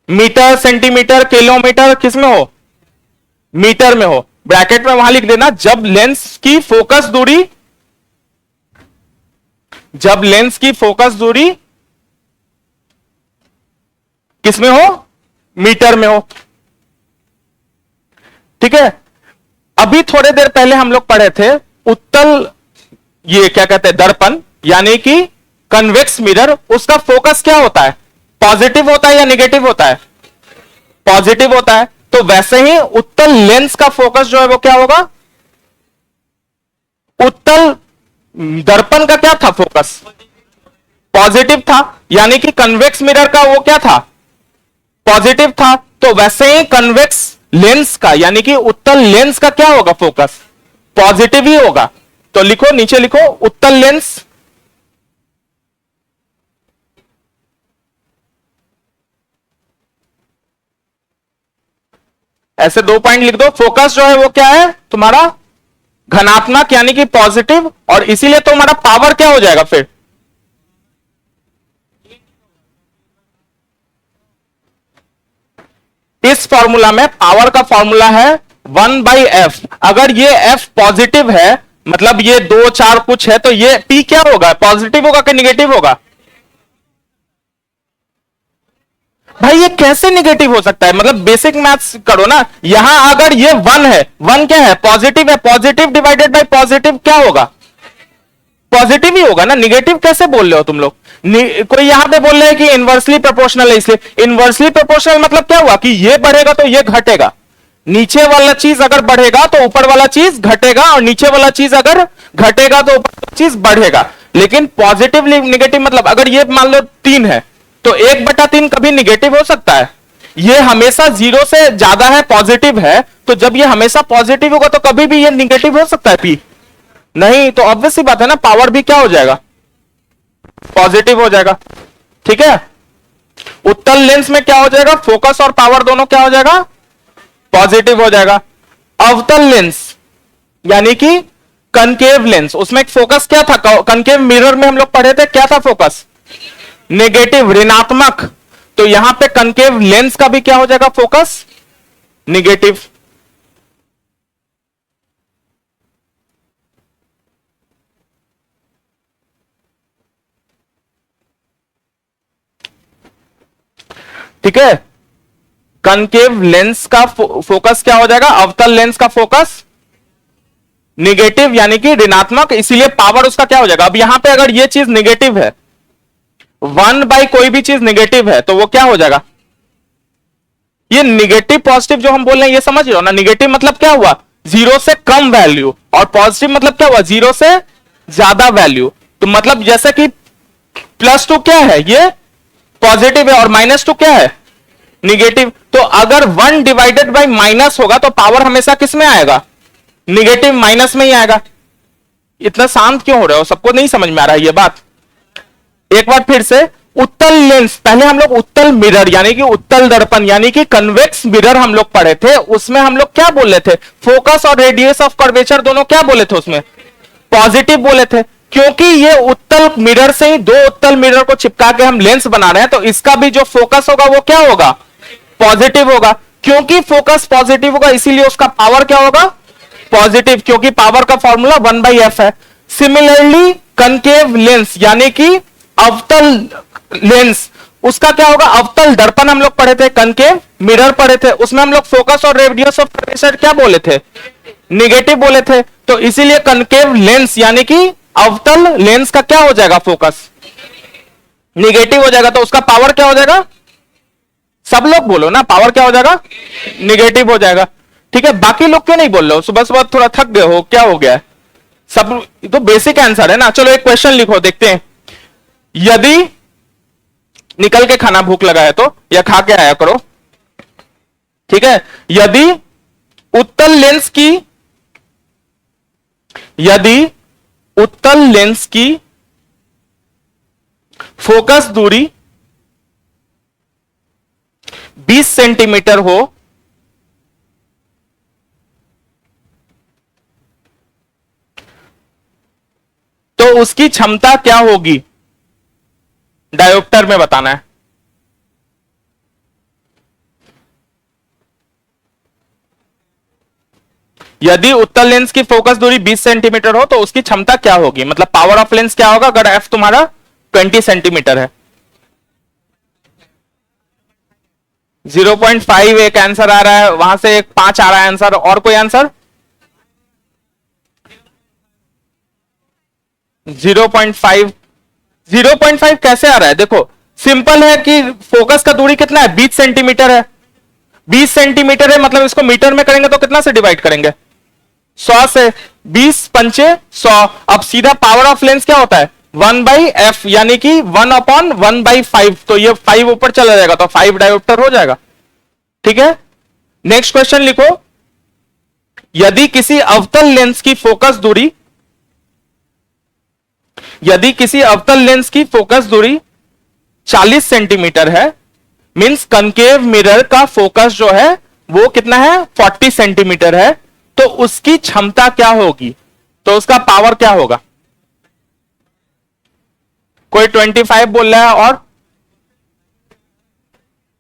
मीटर, सेंटीमीटर, किलोमीटर, किसमें हो, मीटर में हो। ब्रैकेट में वहां लिख देना, जब लेंस की फोकस दूरी, जब लेंस की फोकस दूरी किसमें हो, मीटर में हो। ठीक है, अभी थोड़े देर पहले हम लोग पढ़े थे उत्तल, ये क्या कहते हैं, दर्पण यानी कि कन्वेक्स मिरर, उसका फोकस क्या होता है, पॉजिटिव होता है या निगेटिव होता है, पॉजिटिव होता है। तो वैसे ही उत्तल लेंस का फोकस जो है वो क्या होगा, उत्तल दर्पण का क्या था फोकस, पॉजिटिव था, यानी कि कन्वेक्स मिरर का वो क्या था, पॉजिटिव था। तो वैसे ही कन्वेक्स लेंस का यानी कि उत्तल लेंस का क्या होगा फोकस, पॉजिटिव ही होगा। तो लिखो, नीचे लिखो, उत्तल लेंस ऐसे 2 पॉइंट लिख दो, फोकस जो है वो क्या है तुम्हारा, घनात्मक यानी कि पॉजिटिव, और इसीलिए तुम्हारा पावर क्या हो जाएगा फिर, इस फॉर्मूला में पावर का फॉर्मूला है 1/f। अगर ये f पॉजिटिव है, मतलब ये 2 4 कुछ है, तो ये p क्या होगा, पॉजिटिव होगा कि निगेटिव होगा? भाई ये कैसे निगेटिव हो सकता है? मतलब बेसिक मैथ्स करो ना। यहां अगर ये 1 है, 1 क्या है, पॉजिटिव है, पॉजिटिव डिवाइडेड बाय पॉजिटिव क्या होगा, पॉजिटिव ही होगा ना। निगेटिव कैसे बोल रहे हो तुम लोग? कोई यहां पे बोल रहे हैं कि इनवर्सली प्रोपोर्शनल है, इसलिए इनवर्सली प्रोपोर्शनल मतलब क्या हुआ कि ये बढ़ेगा तो ये घटेगा। नीचे वाला चीज अगर बढ़ेगा तो ऊपर वाला चीज घटेगा, और नीचे वाला चीज अगर घटेगा तो ऊपर वाला चीज बढ़ेगा। लेकिन पॉजिटिव निगेटिव मतलब अगर ये मान लो 3 है तो 1/3 कभी निगेटिव हो सकता है? ये हमेशा 0 से ज्यादा है, पॉजिटिव है, तो जब ये हमेशा पॉजिटिव होगा तो कभी भी ये निगेटिव हो सकता है पी? नहीं। तो ऑब्वियस सी बात है ना, पावर भी क्या हो जाएगा, पॉजिटिव हो जाएगा। ठीक है। उत्तल लेंस में क्या हो जाएगा, फोकस और पावर दोनों क्या हो जाएगा, पॉजिटिव हो जाएगा। अवतल लेंस यानी कि कनकेव लेंस, उसमें एक फोकस क्या था, कनकेव मिरर में हम लोग पढ़े थे, क्या था फोकस, नेगेटिव, ऋणात्मक। तो यहां पे कनकेव लेंस का भी क्या हो जाएगा, फोकस निगेटिव। ठीक है। कनकेव लेंस का फोकस क्या हो जाएगा, अवतल लेंस का फोकस निगेटिव यानी कि ऋणात्मक, इसीलिए पावर उसका क्या हो जाएगा। अब यहां पे अगर ये चीज निगेटिव है, 1 कोई भी चीज निगेटिव है, तो वो क्या हो जाएगा, ये निगेटिव पॉजिटिव जो हम बोल रहे हैं ये समझ रहे हो ना। निगेटिव मतलब क्या हुआ, 0 से कम वैल्यू, और पॉजिटिव मतलब क्या हुआ, 0 से ज्यादा वैल्यू। तो मतलब जैसे कि +2 क्या है, ये पॉजिटिव है, और -2 क्या है, निगेटिव। तो अगर 1 डिवाइडेड बाई माइनस होगा तो पावर हमेशा किस में आएगा, निगेटिव, माइनस में ही आएगा। इतना शांत क्यों हो रहे हो, सबको नहीं समझ में आ रहा है ये बात? एक बार फिर से, उत्तल लेंस, पहले हम लोग उत्तल मिरर यानी कि उत्तल दर्पण यानी कि कन्वेक्स मिरर हम लोग पढ़े थे। उसमें हम लोग क्या बोले थे, फोकस और रेडियस ऑफ कर्वेचर दोनों क्या बोले थे, उसमें पॉजिटिव बोले थे। क्योंकि ये उत्तल मिरर से ही, 2 उत्तल मिरर को चिपका के हम लेंस बना रहे हैं, तो इसका भी जो फोकस होगा वो क्या होगा, पॉजिटिव होगा। क्योंकि फोकस पॉजिटिव होगा इसीलिए उसका पावर क्या होगा, पॉजिटिव, क्योंकि पावर का फॉर्मूला 1/f है। सिमिलरली कनकेव लेंस यानी कि अवतल लेंस, उसका क्या होगा, अवतल दर्पण हम लोग पढ़े थे, कनकेव मिरर पढ़े थे, उसमें हम लोग फोकस और रेडियस ऑफ कर्वेचर क्या बोले थे, निगेटिव बोले थे। तो इसीलिए कनकेव लेंस यानी कि अवतल लेंस का क्या हो जाएगा, फोकस निगेटिव हो जाएगा, तो उसका पावर क्या हो जाएगा, सब लोग बोलो ना, पावर क्या हो जाएगा, निगेटिव हो जाएगा। ठीक है। बाकी लोग क्यों नहीं बोल रहे हो, सुबह सुबह थोड़ा थक गए हो, क्या हो गया है? सब तो बेसिक आंसर है ना। चलो एक क्वेश्चन लिखो, देखते हैं। यदि निकल के खाना भूख लगा है तो, या खा के आया करो, ठीक है। यदि उत्तल लेंस की फोकस दूरी 20 सेंटीमीटर हो, तो उसकी क्षमता क्या होगी, डायोप्टर में बताना है। यदि उत्तल लेंस की फोकस दूरी 20 सेंटीमीटर हो तो उसकी क्षमता क्या होगी, मतलब पावर ऑफ लेंस क्या होगा अगर एफ तुम्हारा 20 सेंटीमीटर है। 0.5 एक आंसर आ रहा है, वहां से एक 5 आ रहा है आंसर, और कोई आंसर? 0.5 0.5 कैसे आ रहा है, देखो सिंपल है कि फोकस का दूरी कितना है, 20 सेंटीमीटर है। 20 सेंटीमीटर है मतलब इसको मीटर में करेंगे तो कितना से डिवाइड करेंगे, 100 से। 20 पंचे 100। अब सीधा पावर ऑफ लेंस क्या होता है, 1/f यानी कि 1/1/5, तो ये 5 ऊपर चला जाएगा तो 5 डायोप्टर हो जाएगा। ठीक है। नेक्स्ट क्वेश्चन लिखो। यदि किसी अवतल लेंस की फोकस दूरी, यदि किसी अवतल लेंस की फोकस दूरी 40 सेंटीमीटर है, मींस कनकेव मिरर का फोकस जो है वो कितना है, 40 सेंटीमीटर है, तो उसकी क्षमता क्या होगी, तो उसका पावर क्या होगा। कोई 25 बोल रहा है, और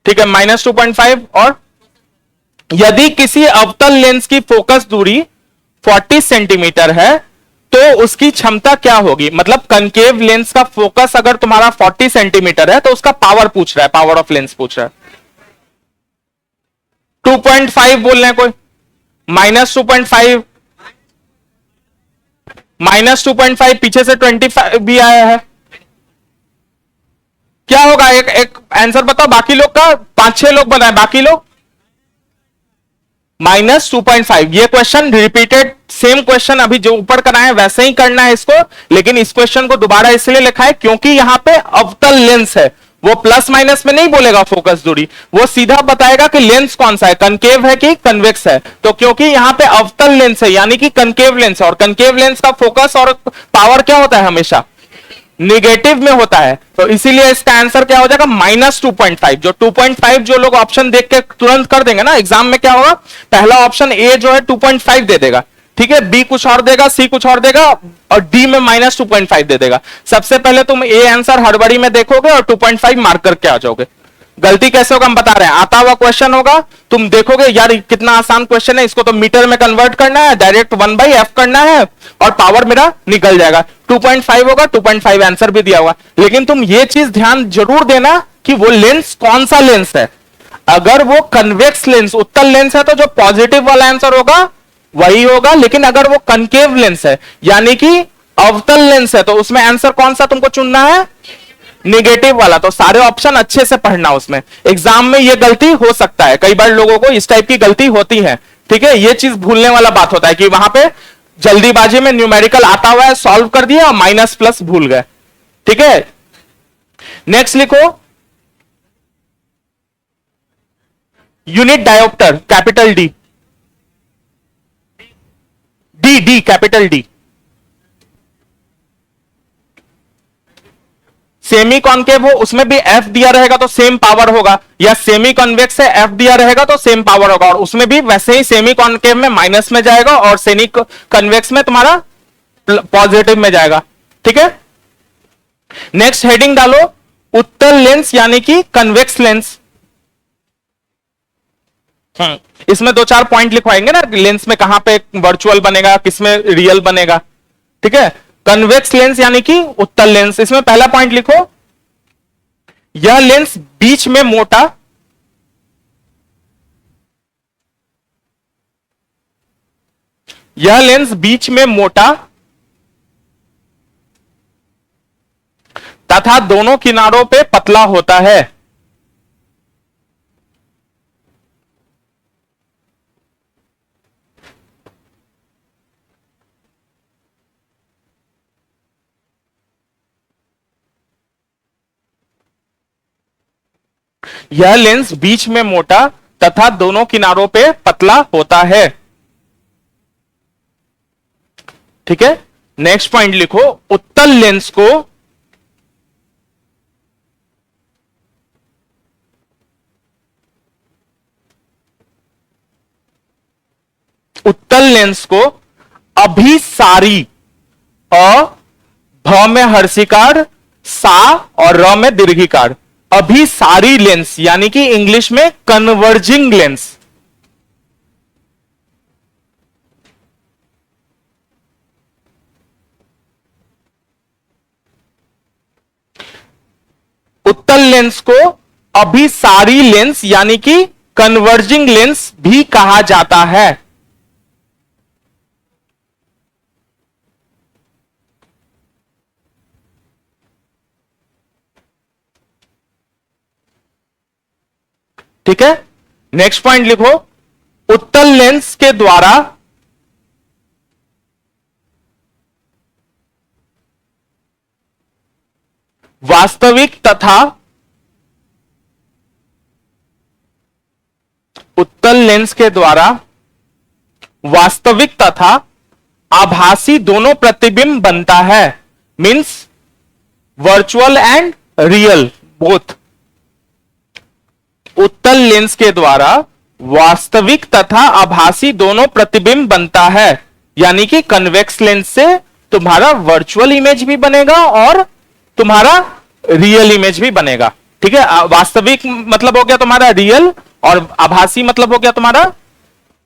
ठीक है -2.5 और यदि किसी अवतल लेंस की फोकस दूरी 40 सेंटीमीटर है तो उसकी क्षमता क्या होगी, मतलब कनकेव लेंस का फोकस अगर तुम्हारा 40 सेंटीमीटर है तो उसका पावर पूछ रहा है, पावर ऑफ लेंस पूछ रहा है। 2.5 बोल रहे हैं कोई, -2.5, -2.5, पीछे से 25 भी आया है। क्या होगा, एक आंसर बताओ, बाकी लोग का 5-6 लोग बनाए, बाकी लोग -2.5। ये क्वेश्चन रिपीटेड, सेम क्वेश्चन अभी जो ऊपर कराए वैसे ही करना है इसको, लेकिन इस क्वेश्चन को दोबारा इसलिए लिखा है क्योंकि यहां पे अवतल लेंस है, वो प्लस माइनस में नहीं बोलेगा फोकस दूरी, वो सीधा बताएगा कि लेंस कौन सा है, कनकेव है कि कन्वेक्स है। तो क्योंकि यहां पे अवतल लेंस है यानी कि कनकेव लेंस है, और कनकेव लेंस का फोकस और पावर क्या होता है, हमेशा निगेटिव में होता है, तो इसीलिए इसका आंसर क्या हो जाएगा, -2.5। जो 2.5 जो लोग ऑप्शन देख के तुरंत कर देंगे ना, एग्जाम में क्या होगा, पहला ऑप्शन ए जो है 2.5 दे देगा, ठीक है, बी कुछ और देगा, सी कुछ और देगा, और डी में -2.5 दे देगा। सबसे पहले तुम ए आंसर हड़बड़ी में देखोगे और 2.5 मार्क करके आ जाओगे। गलती कैसे होगा हम बता रहे हैं, आता हुआ क्वेश्चन होगा, तुम देखोगे यार कितना आसान क्वेश्चन है, इसको तो मीटर में कन्वर्ट करना है, डायरेक्ट 1/f करना है और पावर मेरा निकल जाएगा। 2.5 होगा, 2.5 आंसर भी दिया होगा, लेकिन तुम ये चीज ध्यान जरूर देना कि वो लेंस कौन सा लेंस है। अगर वो कन्वेक्स लेंस, उत्तल लेंस है, तो जो पॉजिटिव वाला आंसर होगा वही होगा, लेकिन अगर वो कनकेव लेंस है यानी कि अवतल लेंस है, तो उसमें आंसर कौन सा तुमको चुनना है, निगेटिव वाला। तो सारे ऑप्शन अच्छे से पढ़ना, उसमें एग्जाम में ये गलती हो सकता है, कई बार लोगों को इस टाइप की गलती होती है, ठीक है, ये चीज भूलने वाला बात होता है कि वहां पे जल्दीबाजी में न्यूमेरिकल आता हुआ है, सॉल्व कर दिया और माइनस प्लस भूल गए, ठीक है। नेक्स्ट लिखो, unit dioptre, capital D, D D capital D. Semi concave हो उसमें भी एफ दिया रहेगा तो सेम पावर होगा, या सेमी कॉन्वेक्स है एफ दिया रहेगा तो सेम पावर होगा, और उसमें भी वैसे ही सेमी कॉन्केव में माइनस में जाएगा और सेमी कन्वेक्स में तुम्हारा पॉजिटिव में जाएगा, ठीक है। नेक्स्ट हेडिंग डालो, उत्तल लेंस यानी कि कन्वेक्स लेंस। इसमें 2-4 पॉइंट लिखवाएंगे ना, लेंस में कहां पे वर्चुअल बनेगा, किसमें रियल बनेगा, ठीक है। कन्वेक्स लेंस यानी कि उत्तल लेंस, इसमें पहला पॉइंट लिखो, यह लेंस बीच में मोटा, यह लेंस बीच में मोटा तथा दोनों किनारों पे पतला होता है। यह लेंस बीच में मोटा तथा दोनों किनारों पे पतला होता है, ठीक है। नेक्स्ट पॉइंट लिखो, उत्तल लेंस को अभिसारी, अ भ में हर्षिकार, सा और र में दीर्घिकार, अभिसारी लेंस यानी कि इंग्लिश में कन्वर्जिंग लेंस, उत्तल लेंस को अभिसारी लेंस यानी कि कन्वर्जिंग लेंस भी कहा जाता है। ठीक है, नेक्स्ट पॉइंट लिखो, उत्तल लेंस के द्वारा वास्तविक तथा उत्तल लेंस के द्वारा वास्तविक तथा आभासी दोनों प्रतिबिंब बनता है, means virtual and real both. उत्तल लेंस के द्वारा वास्तविक तथा आभासी दोनों प्रतिबिंब बनता है, यानी कि कन्वेक्स लेंस से तुम्हारा वर्चुअल इमेज भी बनेगा और तुम्हारा रियल इमेज भी बनेगा, ठीक है। वास्तविक मतलब हो गया तुम्हारा रियल और आभासी मतलब हो गया तुम्हारा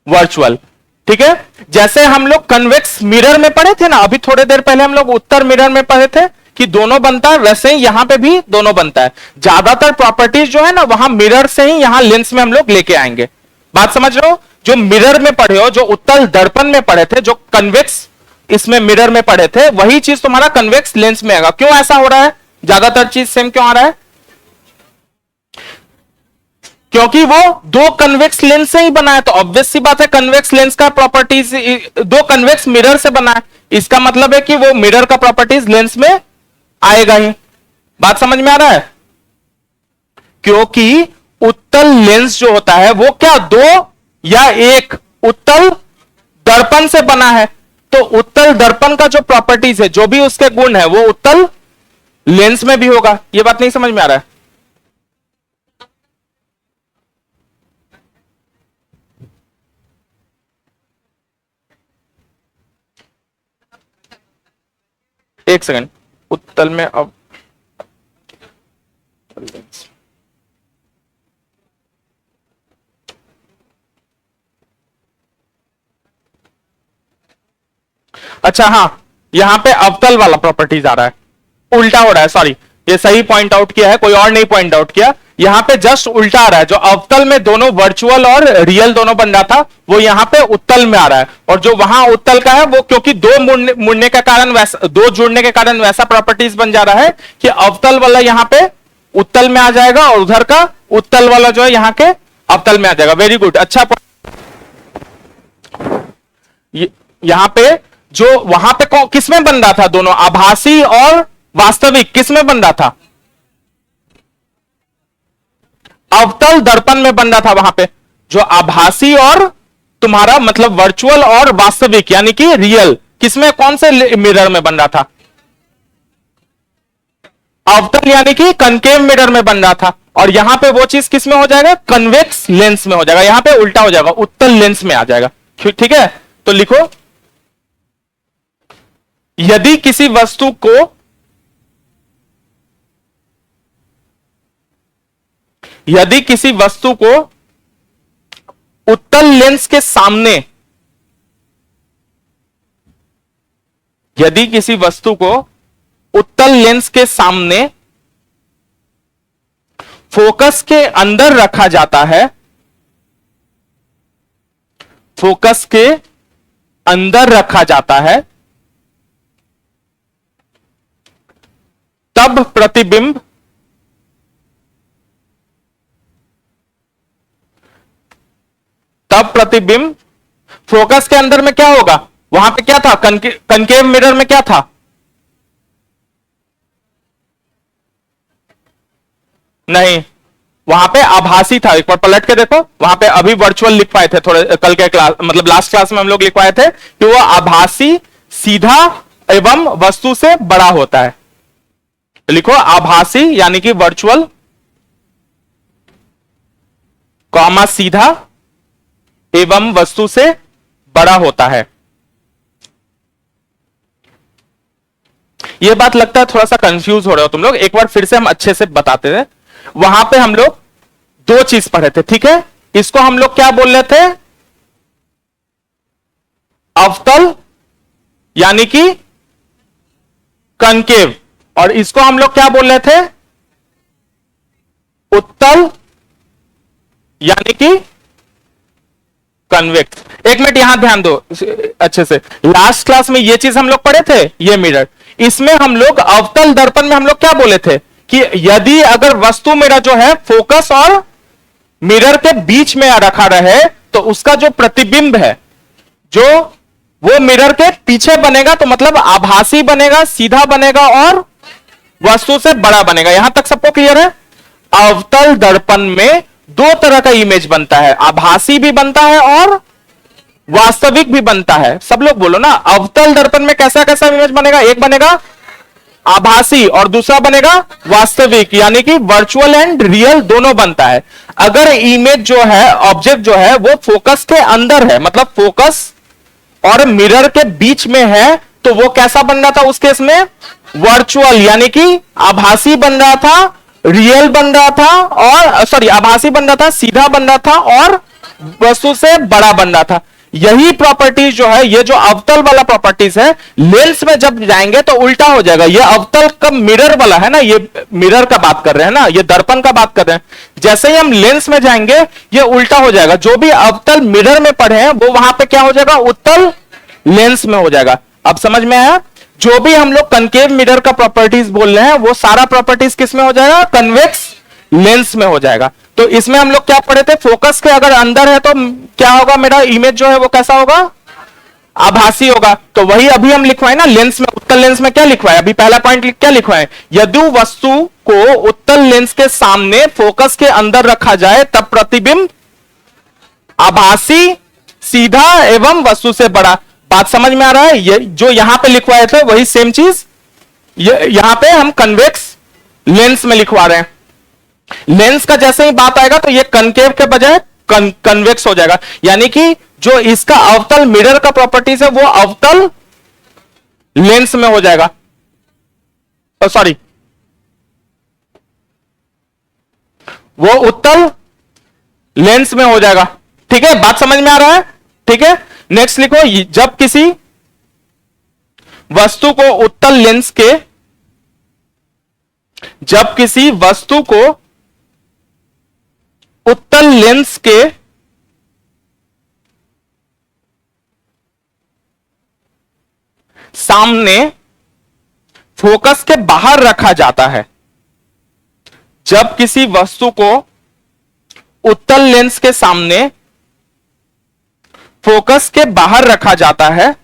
वर्चुअल। ठीक है, जैसे हम लोग कन्वेक्स मिरर में पढ़े थे ना, अभी थोड़ी देर पहले हम लोग उत्तर मिरर में पढ़े थे कि दोनों बनता है, वैसे ही यहां पे भी दोनों बनता है। ज्यादातर प्रॉपर्टीज जो है ना वहां मिरर से ही यहां लेंस में हम लोग लेके आएंगे। बात समझ रहे हो? जो मिरर में पढ़े हो, जो उत्तल दर्पण में पढ़े थे, जो कन्वेक्स इसमें मिरर में पढ़े थे, वही चीज तुम्हारा कन्वेक्स लेंस में आएगा। क्यों ऐसा हो रहा है? ज्यादातर चीज सेम क्यों आ रहा है? क्योंकि वो दो कन्वेक्स लेंस से ही बना है। तो ऑब्वियस सी बात है, कन्वेक्स लेंस का प्रॉपर्टीज दो कन्वेक्स मिरर से बना है, इसका मतलब है कि वो मिरर का प्रॉपर्टीज लेंस में आएगा ही। बात समझ में आ रहा है? क्योंकि उत्तल लेंस जो होता है वो क्या दो या एक उत्तल दर्पण से बना है। तो उत्तल दर्पण का जो प्रॉपर्टीज है, जो भी उसके गुण है, वो उत्तल लेंस में भी होगा। ये बात नहीं समझ में आ रहा है? एक सेकंड, उत्तल में अब अच्छा, हाँ, यहां पे अवतल वाला प्रॉपर्टीज आ रहा है, उल्टा हो रहा है। सॉरी, ये सही पॉइंट आउट किया है, कोई और नहीं पॉइंट आउट किया। यहां पे जस्ट उल्टा आ रहा है। जो अवतल में दोनों वर्चुअल और रियल दोनों बन रहा था, वो यहां पे उत्तल में आ रहा है। और जो वहां उत्तल का है, वो क्योंकि दो मुड़ने के कारण वैसा, दो जुड़ने के कारण वैसा प्रॉपर्टीज बन जा रहा है कि अवतल वाला यहां पे उत्तल में आ जाएगा और उधर का उत्तल वाला जो है यहां के अवतल में आ जाएगा। वेरी गुड, अच्छा। यहां पे जो वहां पे किसमें बन रहा था, दोनों आभासी और वास्तविक किसमें बन रहा था? अवतल दर्पण में बन रहा था। वहां पे जो आभासी और तुम्हारा मतलब वर्चुअल और वास्तविक यानी कि रियल, किसमें, कौन से मिरर में बन रहा था? अवतल यानी कि कनकेव मिरर में बन रहा था। और यहां पे वो चीज किसमें हो जाएगा? कन्वेक्स लेंस में हो जाएगा। यहां पे उल्टा हो जाएगा, उत्तल लेंस में आ जाएगा। ठीक है, तो लिखो, यदि किसी वस्तु को उत्तल लेंस के सामने, यदि किसी वस्तु को उत्तल लेंस के सामने फोकस के अंदर रखा जाता है, फोकस के अंदर रखा जाता है, तब प्रतिबिंब फोकस के अंदर में क्या होगा? वहां पे क्या था? कनकेव मिरर में क्या था? नहीं, वहां पे आभासी था। एक बार पलट के देखो, वहां पे अभी वर्चुअल लिख पाए थे थोड़े कल के क्लास, मतलब लास्ट क्लास में हम लोग लिखवाए थे कि वो आभासी सीधा एवं वस्तु से बड़ा होता है। लिखो, आभासी यानी कि वर्चुअल, कॉमा सीधा एवं वस्तु से बड़ा होता है। यह बात लगता है थोड़ा सा कंफ्यूज हो रहे हो तुम लोग, एक बार फिर से हम अच्छे से बताते हैं। वहां पे हम लोग दो चीज पढ़े थे, ठीक है? इसको हम लोग क्या बोल रहे थे? अवतल यानी कि कनकेव। और इसको हम लोग क्या बोल रहे थे? उत्तल यानी कि कन्वेक्स। एक मिनट यहां ध्यान दो अच्छे से। लास्ट क्लास में ये चीज हम लोग पढ़े थे, ये मिरर। इसमें हम लोग अवतल दर्पण में हम लोग क्या बोले थे कि यदि अगर वस्तु मेरा जो है फोकस और मिरर के बीच में रखा रहे, तो उसका जो प्रतिबिंब है जो वो मिरर के पीछे बनेगा, तो मतलब आभासी बनेगा, सीधा बनेगा और वस्तु से बड़ा बनेगा। यहां तक सबको क्लियर है? अवतल दर्पण में दो तरह का इमेज बनता है, आभासी भी बनता है और वास्तविक भी बनता है। सब लोग बोलो ना, अवतल दर्पण में कैसा कैसा इमेज बनेगा? एक बनेगा आभासी और दूसरा बनेगा वास्तविक, यानी कि वर्चुअल एंड रियल दोनों बनता है। अगर इमेज जो है, ऑब्जेक्ट जो है, वो फोकस के अंदर है, मतलब फोकस और मिरर के बीच में है, तो वो कैसा बन रहा था उस केस में? वर्चुअल, यानी कि आभासी बन रहा था, रियल बन रहा था, और सॉरी आभासी बन रहा था, सीधा बन रहा था और वस्तु से बड़ा बन रहा था। यही प्रॉपर्टीज जो है, ये जो अवतल वाला प्रॉपर्टीज है, लेंस में जब जाएंगे तो उल्टा हो जाएगा। ये अवतल का मिरर वाला है ना, ये मिरर का बात कर रहे हैं ना, ये दर्पण का बात कर रहे हैं। जैसे ही हम लेंस में जाएंगे ये उल्टा हो जाएगा। जो भी अवतल मिरर में पढ़े हैं वो वहां पे क्या हो जाएगा, उत्तल लेंस में हो जाएगा। अब समझ में आया? जो भी हम लोग कनकेव मिरर का प्रॉपर्टीज बोल रहे हैं वो सारा प्रॉपर्टीज किस में हो जाएगा, कन्वेक्स लेंस में हो जाएगा। तो इसमें हम लोग क्या पढ़े थे, फोकस के अगर अंदर है तो क्या होगा, मेरा इमेज जो है वो कैसा होगा, आभासी होगा। तो वही अभी हम लिखवाए ना लेंस में, उत्तल लेंस में क्या लिखवाए, अभी पहला पॉइंट क्या लिखवाए, यदि वस्तु को उत्तल लेंस के सामने फोकस के अंदर रखा जाए तब प्रतिबिंब आभासी, सीधा एवं वस्तु से बड़ा। बात समझ में आ रहा है? ये जो यहां पे लिखवाए थे वही सेम चीज यहां पे हम कन्वेक्स लेंस में लिखवा रहे हैं। लेंस का जैसे ही बात आएगा तो ये कनकेव के बजाय कन्वेक्स हो जाएगा। यानी कि जो इसका अवतल मिरर का प्रॉपर्टीज है वो अवतल लेंस में हो जाएगा, सॉरी वो उत्तल लेंस में हो जाएगा। ठीक है, बात समझ में आ रहा है? ठीक है, नेक्स्ट लिखो, जब किसी वस्तु को उत्तल लेंस के, जब किसी वस्तु को उत्तल लेंस के सामने फोकस के बाहर रखा जाता है, जब किसी वस्तु को उत्तल लेंस के सामने फोकस के बाहर रखा जाता है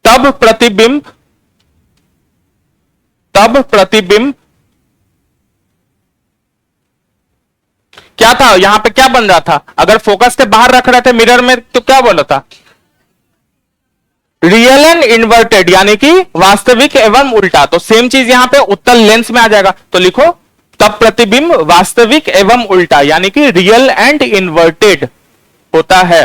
तब प्रतिबिंब क्या था, यहां पे क्या बन रहा था, अगर फोकस के बाहर रख रहे थे मिरर में तो क्या बोला था, रियल एंड इन्वर्टेड, यानी कि वास्तविक एवं उल्टा। तो सेम चीज यहां पे उत्तल लेंस में आ जाएगा। तो लिखो, तब प्रतिबिंब वास्तविक एवं उल्टा यानी कि रियल एंड इन्वर्टेड होता है।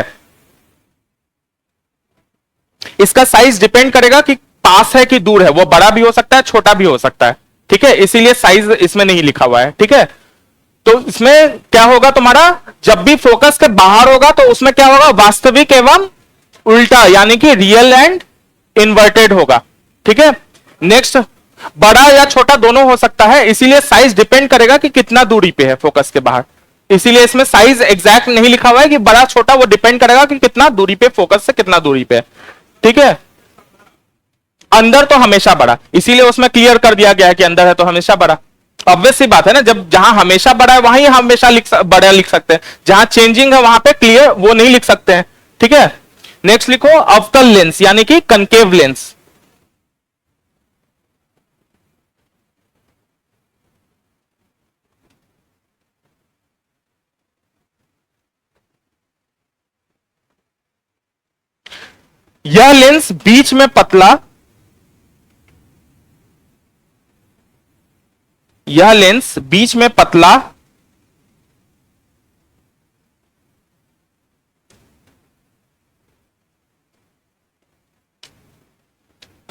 इसका साइज डिपेंड करेगा कि पास है कि दूर है, वो बड़ा भी हो सकता है छोटा भी हो सकता है। ठीक है, इसीलिए साइज इसमें नहीं लिखा हुआ है। ठीक है, तो इसमें क्या होगा तुम्हारा, जब भी फोकस के बाहर होगा तो उसमें क्या होगा, वास्तविक एवं उल्टा यानी कि रियल एंड इन्वर्टेड होगा। ठीक है, नेक्स्ट, बड़ा या छोटा दोनों हो सकता है, इसीलिए साइज डिपेंड करेगा कि कितना दूरी पे है फोकस के बाहर। इसीलिए इसमें साइज एग्जैक्ट नहीं लिखा हुआ है कि बड़ा छोटा, वो डिपेंड करेगा कि कितना दूरी पे, फोकस से कितना दूरी पे। ठीक है, अंदर तो हमेशा बड़ा, इसीलिए उसमें क्लियर कर दिया गया है कि अंदर है तो हमेशा बड़ा। ऑब्वियस सी बात है ना, जब जहां हमेशा बड़ा है वहीं हमेशा बड़ा लिख सकते हैं, जहां चेंजिंग है वहां पे क्लियर वो नहीं लिख सकते हैं। ठीक है, नेक्स्ट लिखो, अवतल लेंस यानी कि कनकेव लेंस। यह लेंस बीच में पतला, यह लेंस बीच में पतला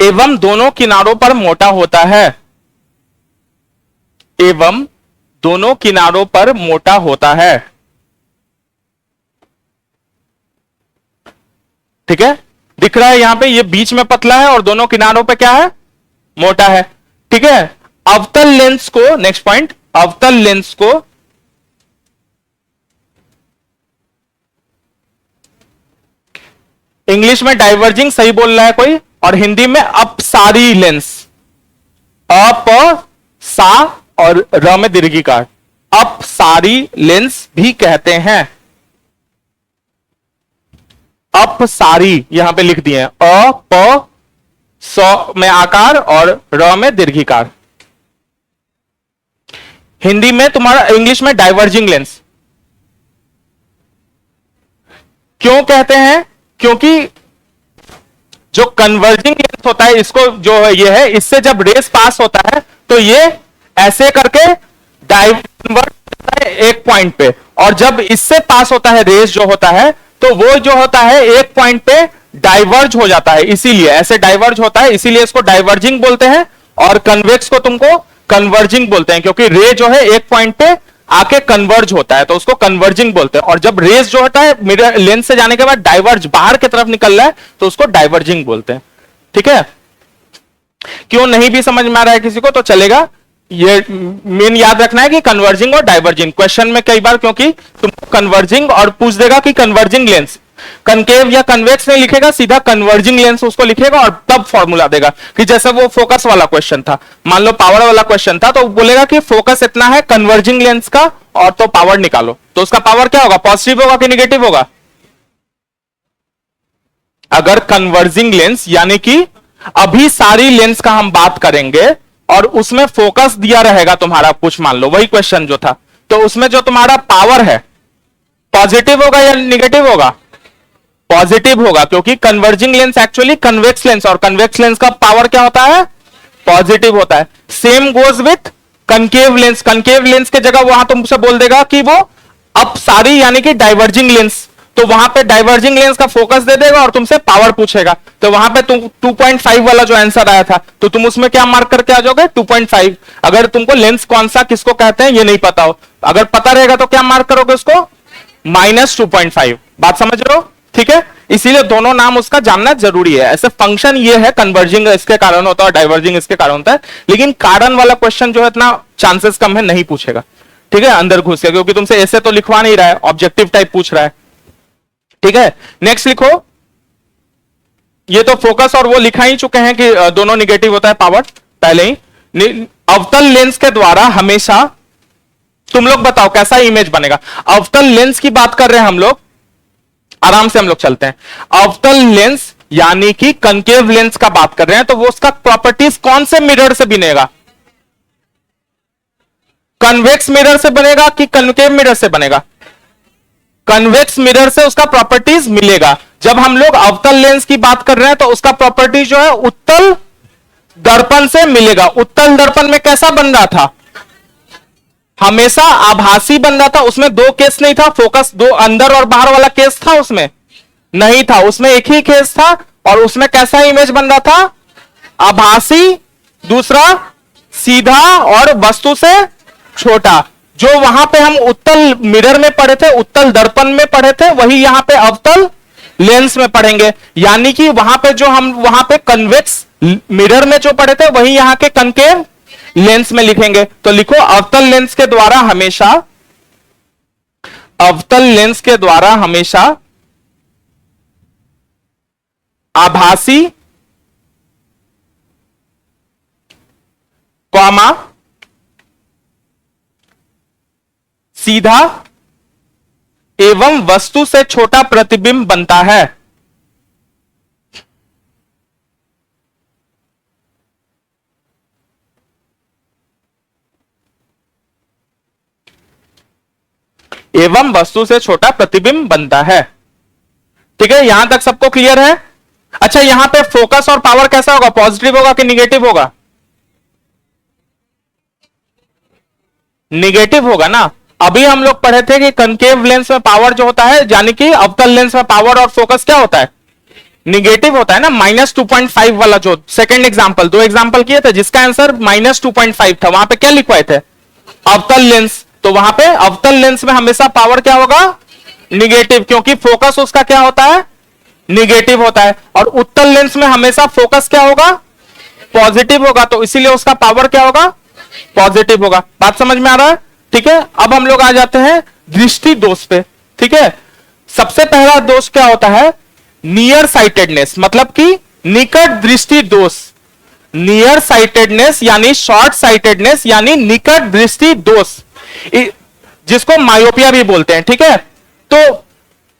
एवं दोनों किनारों पर मोटा होता है, एवं दोनों किनारों पर मोटा होता है। ठीक है, दिख रहा है यहां पे, ये बीच में पतला है और दोनों किनारों पे क्या है, मोटा है। ठीक है, अवतल लेंस को, नेक्स्ट पॉइंट, अवतल लेंस को इंग्लिश में डाइवर्जिंग सही बोल रहा है कोई, और हिंदी में अपसारी लेंस, अप सा और र में दीर्घिकार, अपसारी लेंस भी कहते हैं। अपसारी यहां पे लिख दिए, अ प स में आकार और र में दीर्घिकार। हिंदी में तुम्हारा, इंग्लिश में डाइवर्जिंग लेंस क्यों कहते हैं, क्योंकि जो कन्वर्जिंग लेंस होता है, इसको जो है ये है, इससे जब रेस पास होता है तो ये ऐसे करके डाइवर्ट होता है एक पॉइंट पे, और जब इससे पास होता है रेस जो होता है तो वो जो होता है एक पॉइंट पे डाइवर्ज हो जाता है, इसीलिए ऐसे डाइवर्ज होता है, इसीलिए इसको डाइवर्जिंग बोलते हैं। और कन्वेक्स को तुमको कन्वर्जिंग बोलते हैं, क्योंकि रे जो है एक पॉइंट पे आके कन्वर्ज होता है, तो उसको कन्वर्जिंग बोलते हैं। और जब रेस जो होता है मिरर लेंस से जाने के बाद डाइवर्ज बाहर की तरफ निकल रहा है, तो उसको डाइवर्जिंग बोलते हैं। ठीक है, क्यों नहीं भी समझ में आ रहा है किसी को तो चलेगा, ये मेन याद रखना है कि कन्वर्जिंग और डाइवर्जिंग क्वेश्चन में कई बार, क्योंकि तुमको कन्वर्जिंग और पूछ देगा कि कन्वर्जिंग लेंस, कनकेव या कन्वेक्स नहीं लिखेगा, सीधा कन्वर्जिंग लेंस उसको लिखेगा और तब फॉर्मूला देगा। कि जैसे वो फोकस वाला क्वेश्चन था, मान लो पावर वाला क्वेश्चन था, तो बोलेगा कि फोकस इतना है कन्वर्जिंग लेंस का और तो पावर निकालो, तो उसका पावर क्या होगा, पॉजिटिव होगा कि निगेटिव होगा। अगर कन्वर्जिंग लेंस यानी कि अभी सारी लेंस का हम बात करेंगे और उसमें फोकस दिया रहेगा तुम्हारा कुछ, मान लो वही क्वेश्चन जो था, तो उसमें जो तुम्हारा पावर है पॉजिटिव होगा या निगेटिव होगा, पॉजिटिव होगा, क्योंकि converging lens actually convex lens, और कन्वेक्स लेंस का पावर क्या होता है, पॉजिटिव होता है। Same goes with concave lens, concave lens के जगह वहां तुमसे बोल देगा कि वो अब सारी यानी कि डाइवर्जिंग लेंस, तो वहां पे डाइवर्जिंग लेंस का फोकस दे देगा और तुमसे पावर पूछेगा, तो वहां पे तुम 2.5 वाला जो आंसर आया था, तो तुम उसमें क्या मार्क करके आ जाओगे 2.5। अगर तुमको लेंस कौन सा किसको कहते हैं ये नहीं पता हो, अगर पता रहेगा तो क्या मार्क करोगे उसको, -2.5। बात समझ रहे हो, ठीक है, इसीलिए दोनों नाम उसका जानना जरूरी है। ऐसे फंक्शन ये है, कन्वर्जिंग इसके कारण होता है और डाइवर्जिंग इसके कारण होता है, लेकिन कारण वाला क्वेश्चन जो है इतना चांसेस कम है, नहीं पूछेगा। ठीक है, अंदर घुस के, क्योंकि तुमसे ऐसे तो लिखवा नहीं रहा है, ऑब्जेक्टिव टाइप पूछ रहा है। ठीक है, नेक्स्ट लिखो, ये तो फोकस और वो लिखा ही चुके हैं कि दोनों निगेटिव होता है पावर पहले ही। अवतल लेंस के द्वारा हमेशा, तुम लोग बताओ कैसा इमेज बनेगा। अवतल लेंस की बात कर रहे हैं हम लोग, आराम से हम लोग चलते हैं। अवतल लेंस यानी कि कनकेव लेंस का बात कर रहे हैं, तो वो उसका प्रॉपर्टीज कौन से मिरर से बनेगा, कन्वेक्स मिरर से बनेगा कि कनकेव मिरर से बनेगा, कन्वेक्स मिरर से उसका प्रॉपर्टीज मिलेगा। जब हम लोग अवतल लेंस की बात कर रहे हैं तो उसका प्रॉपर्टीज जो है उत्तल दर्पण से मिलेगा। उत्तल दर्पण में कैसा बन रहा था, हमेशा आभासी बन रहा था, उसमें दो केस नहीं था, फोकस दो अंदर और बाहर वाला केस था, उसमें नहीं था, उसमें एक ही केस था। और उसमें कैसा इमेज बन रहा था, आभासी, दूसरा सीधा और वस्तु से छोटा। जो वहां पे हम उत्तल मिरर में पढ़े थे, उत्तल दर्पण में पढ़े थे, वही यहां पे अवतल लेंस में पढ़ेंगे। यानी कि वहां पे जो हम वहां पे कन्वेक्स मिरर में जो पढ़े थे वही यहां के कनकेव लेंस में लिखेंगे। तो लिखो, अवतल लेंस के द्वारा हमेशा, अवतल लेंस के द्वारा हमेशा आभासी कॉमा सीधा एवं वस्तु से छोटा प्रतिबिंब बनता है। एवं वस्तु से छोटा प्रतिबिंब बनता है। ठीक है, यहां तक सबको क्लियर है। अच्छा, यहां पे फोकस और पावर कैसा होगा, पॉजिटिव होगा कि निगेटिव होगा, निगेटिव होगा ना। अभी हम लोग पढ़े थे कि कनकेव लेंस में पावर जो होता है, यानी कि अवतल लेंस में पावर और फोकस क्या होता है, निगेटिव होता है ना। -2.5 वाला जो सेकंड एग्जांपल, दो एग्जांपल किए थे जिसका आंसर -2.5 था, वहां पे क्या लिखवाए थे, अवतल लेंस। तो वहां पे अवतल लेंस में हमेशा पावर क्या होगा, निगेटिव, क्योंकि फोकस उसका क्या होता है, निगेटिव होता है। और उत्तल लेंस में हमेशा फोकस क्या होगा, पॉजिटिव होगा, तो इसीलिए उसका पावर क्या होगा, पॉजिटिव होगा। बात समझ में आ रहा है, ठीक है। अब हम लोग आ जाते हैं दृष्टि दोष पे। ठीक है, सबसे पहला दोष क्या होता है, नियर साइटेडनेस, मतलब कि निकट दृष्टि दोष। नियर साइटेडनेस यानी शॉर्ट साइटेडनेस यानी निकट दृष्टि दोष, जिसको मायोपिया भी बोलते हैं। ठीक है, तो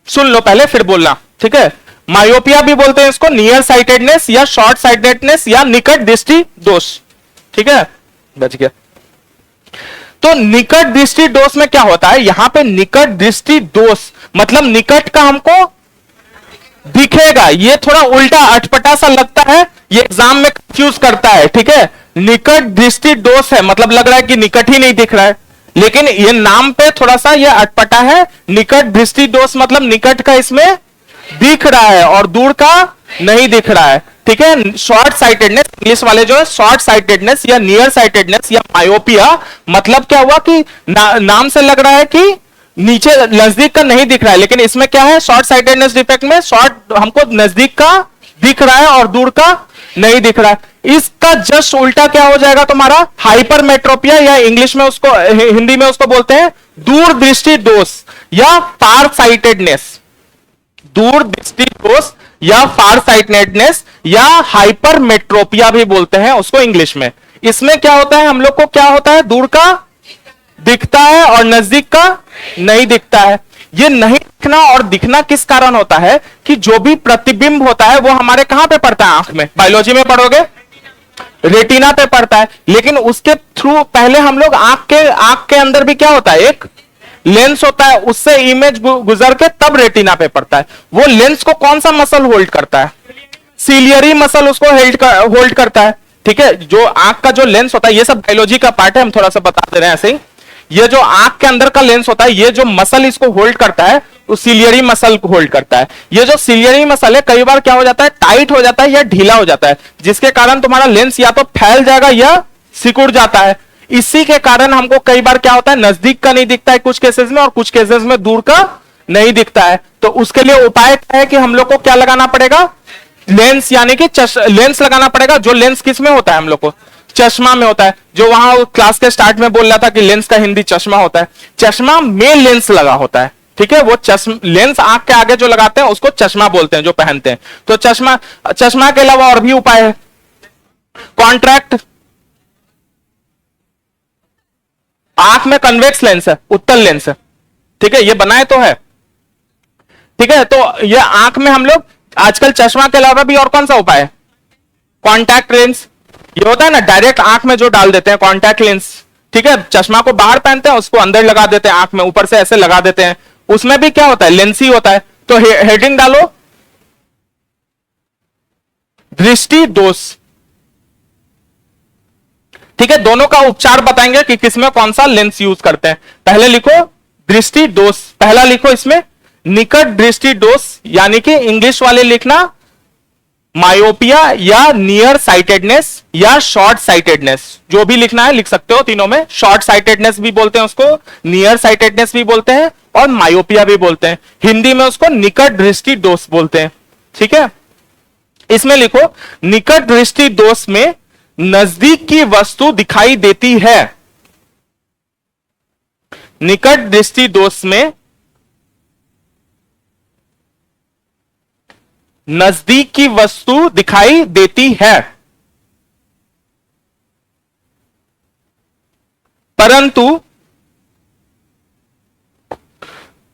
सुन लो पहले फिर बोलना। ठीक है, मायोपिया भी बोलते हैं इसको, नियर साइटेडनेस या शॉर्ट साइटेडनेस या निकट दृष्टि दोष। ठीक है, बच गया। तो निकट दृष्टि दोष में क्या होता है, यहां पे निकट दृष्टि दोष मतलब निकट का हमको दिखेगा। ये थोड़ा उल्टा अटपटा सा लगता है, ये एग्जाम में कंफ्यूज करता है। ठीक है, निकट दृष्टि दोष है मतलब लग रहा है कि निकट ही नहीं दिख रहा है, लेकिन ये नाम पे थोड़ा सा ये अटपटा है। निकट दृष्टि दोष मतलब निकट का इसमें दिख रहा है और दूर का नहीं दिख रहा है। ठीक है, शॉर्ट साइटेडनेस इंग्लिश वाले जो है शॉर्ट साइटेडनेस या नियर साइटेडनेस या मायोपिया, मतलब क्या हुआ कि नाम से लग रहा है कि नीचे नजदीक का नहीं दिख रहा है, लेकिन इसमें क्या है, शॉर्ट साइटेडनेस डिफेक्ट में शॉर्ट हमको नजदीक का दिख रहा है और दूर का नहीं दिख रहा है। इसका जस्ट उल्टा क्या हो जाएगा तुम्हारा, हाइपरमेट्रोपिया, या इंग्लिश में उसको, हिंदी में उसको बोलते हैं दूर दृष्टि दोष या फार साइटेडनेस। दूर दृष्टि दोष या फार साइटेडनेस या हाइपरमेट्रोपिया भी बोलते हैं उसको इंग्लिश में। इसमें क्या होता है, हम लोग को क्या होता है, दूर का दिखता है और नजदीक का नहीं दिखता है। ये नहीं दिखना और दिखना किस कारण होता है कि जो भी प्रतिबिंब होता है वो हमारे कहां पे पड़ता है, आंख में, बायोलॉजी में पढ़ोगे रेटिना पे पड़ता है। लेकिन उसके थ्रू पहले हम लोग आंख के अंदर भी क्या होता है, एक लेंस होता है, उससे इमेज गुजर के तब रेटिना पे पड़ता है। वो लेंस को कौन सा मसल होल्ड करता है, सिलियरी मसल उसको होल्ड करता है। ठीक है, जो आंख का जो लेंस होता है, ये सब बायोलॉजी का पार्ट है, हम थोड़ा सा बता दे रहे हैं ऐसे ही। ये जो आंख के अंदर का लेंस होता है, ये जो मसल इसको होल्ड करता है, उस सिलियरी मसल को होल्ड करता है। ये जो सिलियरी मसल है कई बार क्या हो जाता है, टाइट हो जाता है या ढीला हो जाता है, जिसके कारण तुम्हारा लेंस या तो फैल जाएगा या सिकुड़ जाता है। इसी के कारण हमको कई बार क्या होता है, नजदीक का नहीं दिखता है कुछ केसेस में, और कुछ केसेस में दूर का नहीं दिखता है। तो उसके लिए उपाय क्या है कि हम लोग को क्या लगाना पड़ेगा, लेंस, यानी कि लेंस लगाना पड़ेगा। जो लेंस किस में होता है, हम लोग को चश्मा में होता है। जो वहां क्लास के स्टार्ट में बोल रहा था कि लेंस का हिंदी चश्मा होता है, चश्मा में लेंस लगा होता है। ठीक है, वो लेंस आंख के आगे जो लगाते हैं उसको चश्मा बोलते हैं, जो पहनते हैं। तो चश्मा के अलावा और भी उपाय है। कॉन्ट्रैक्ट, आंख में कन्वेक्स लेंस है, उत्तल लेंस है। ठीक है, ये बनाए तो है। ठीक है, तो ये आंख में हम लोग आजकल चश्मा के अलावा भी और कौन सा उपाय है, कॉन्टैक्ट लेंस। ये होता है ना डायरेक्ट आंख में जो डाल देते हैं, कॉन्टैक्ट लेंस। ठीक है, चश्मा को बाहर पहनते हैं, उसको अंदर लगा देते हैं, आंख में ऊपर से ऐसे लगा देते हैं। उसमें भी क्या होता है, लेंस ही होता है। तो हेडिंग डालो, दृष्टि दोष। ठीक है, दोनों का उपचार बताएंगे कि किसमें कौन सा लेंस यूज करते हैं। पहले लिखो दृष्टि दोष, पहला लिखो इसमें निकट दृष्टि दोष, यानी कि इंग्लिश वाले लिखना मायोपिया या नियर साइटेडनेस या शॉर्ट साइटेडनेस, जो भी लिखना है लिख सकते हो तीनों में। शॉर्ट साइटेडनेस भी बोलते हैं उसको, नियर साइटेडनेस भी बोलते हैं और मायोपिया भी बोलते हैं। हिंदी में उसको निकट दृष्टि दोष बोलते हैं। ठीक है, इसमें लिखो निकट दृष्टि दोष में नजदीक की वस्तु दिखाई देती है। निकट दृष्टि दोष में नजदीक की वस्तु दिखाई देती है,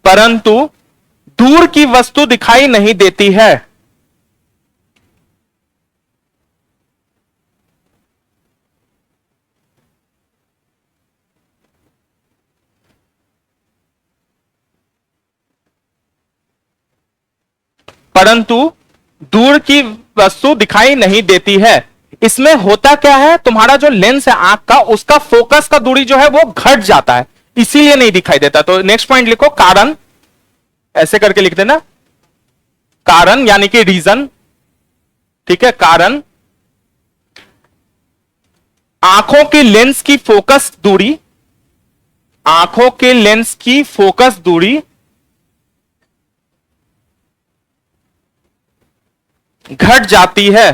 परंतु दूर की वस्तु दिखाई नहीं देती है। परंतु दूर की वस्तु दिखाई नहीं देती है। इसमें होता क्या है, तुम्हारा जो लेंस है आंख का, उसका फोकस का दूरी जो है वो घट जाता है, इसीलिए नहीं दिखाई देता। तो नेक्स्ट पॉइंट लिखो कारण, ऐसे करके लिख देना, कारण यानी कि रीजन। ठीक है, कारण आंखों की लेंस की फोकस दूरी, आंखों के लेंस की फोकस दूरी घट जाती है।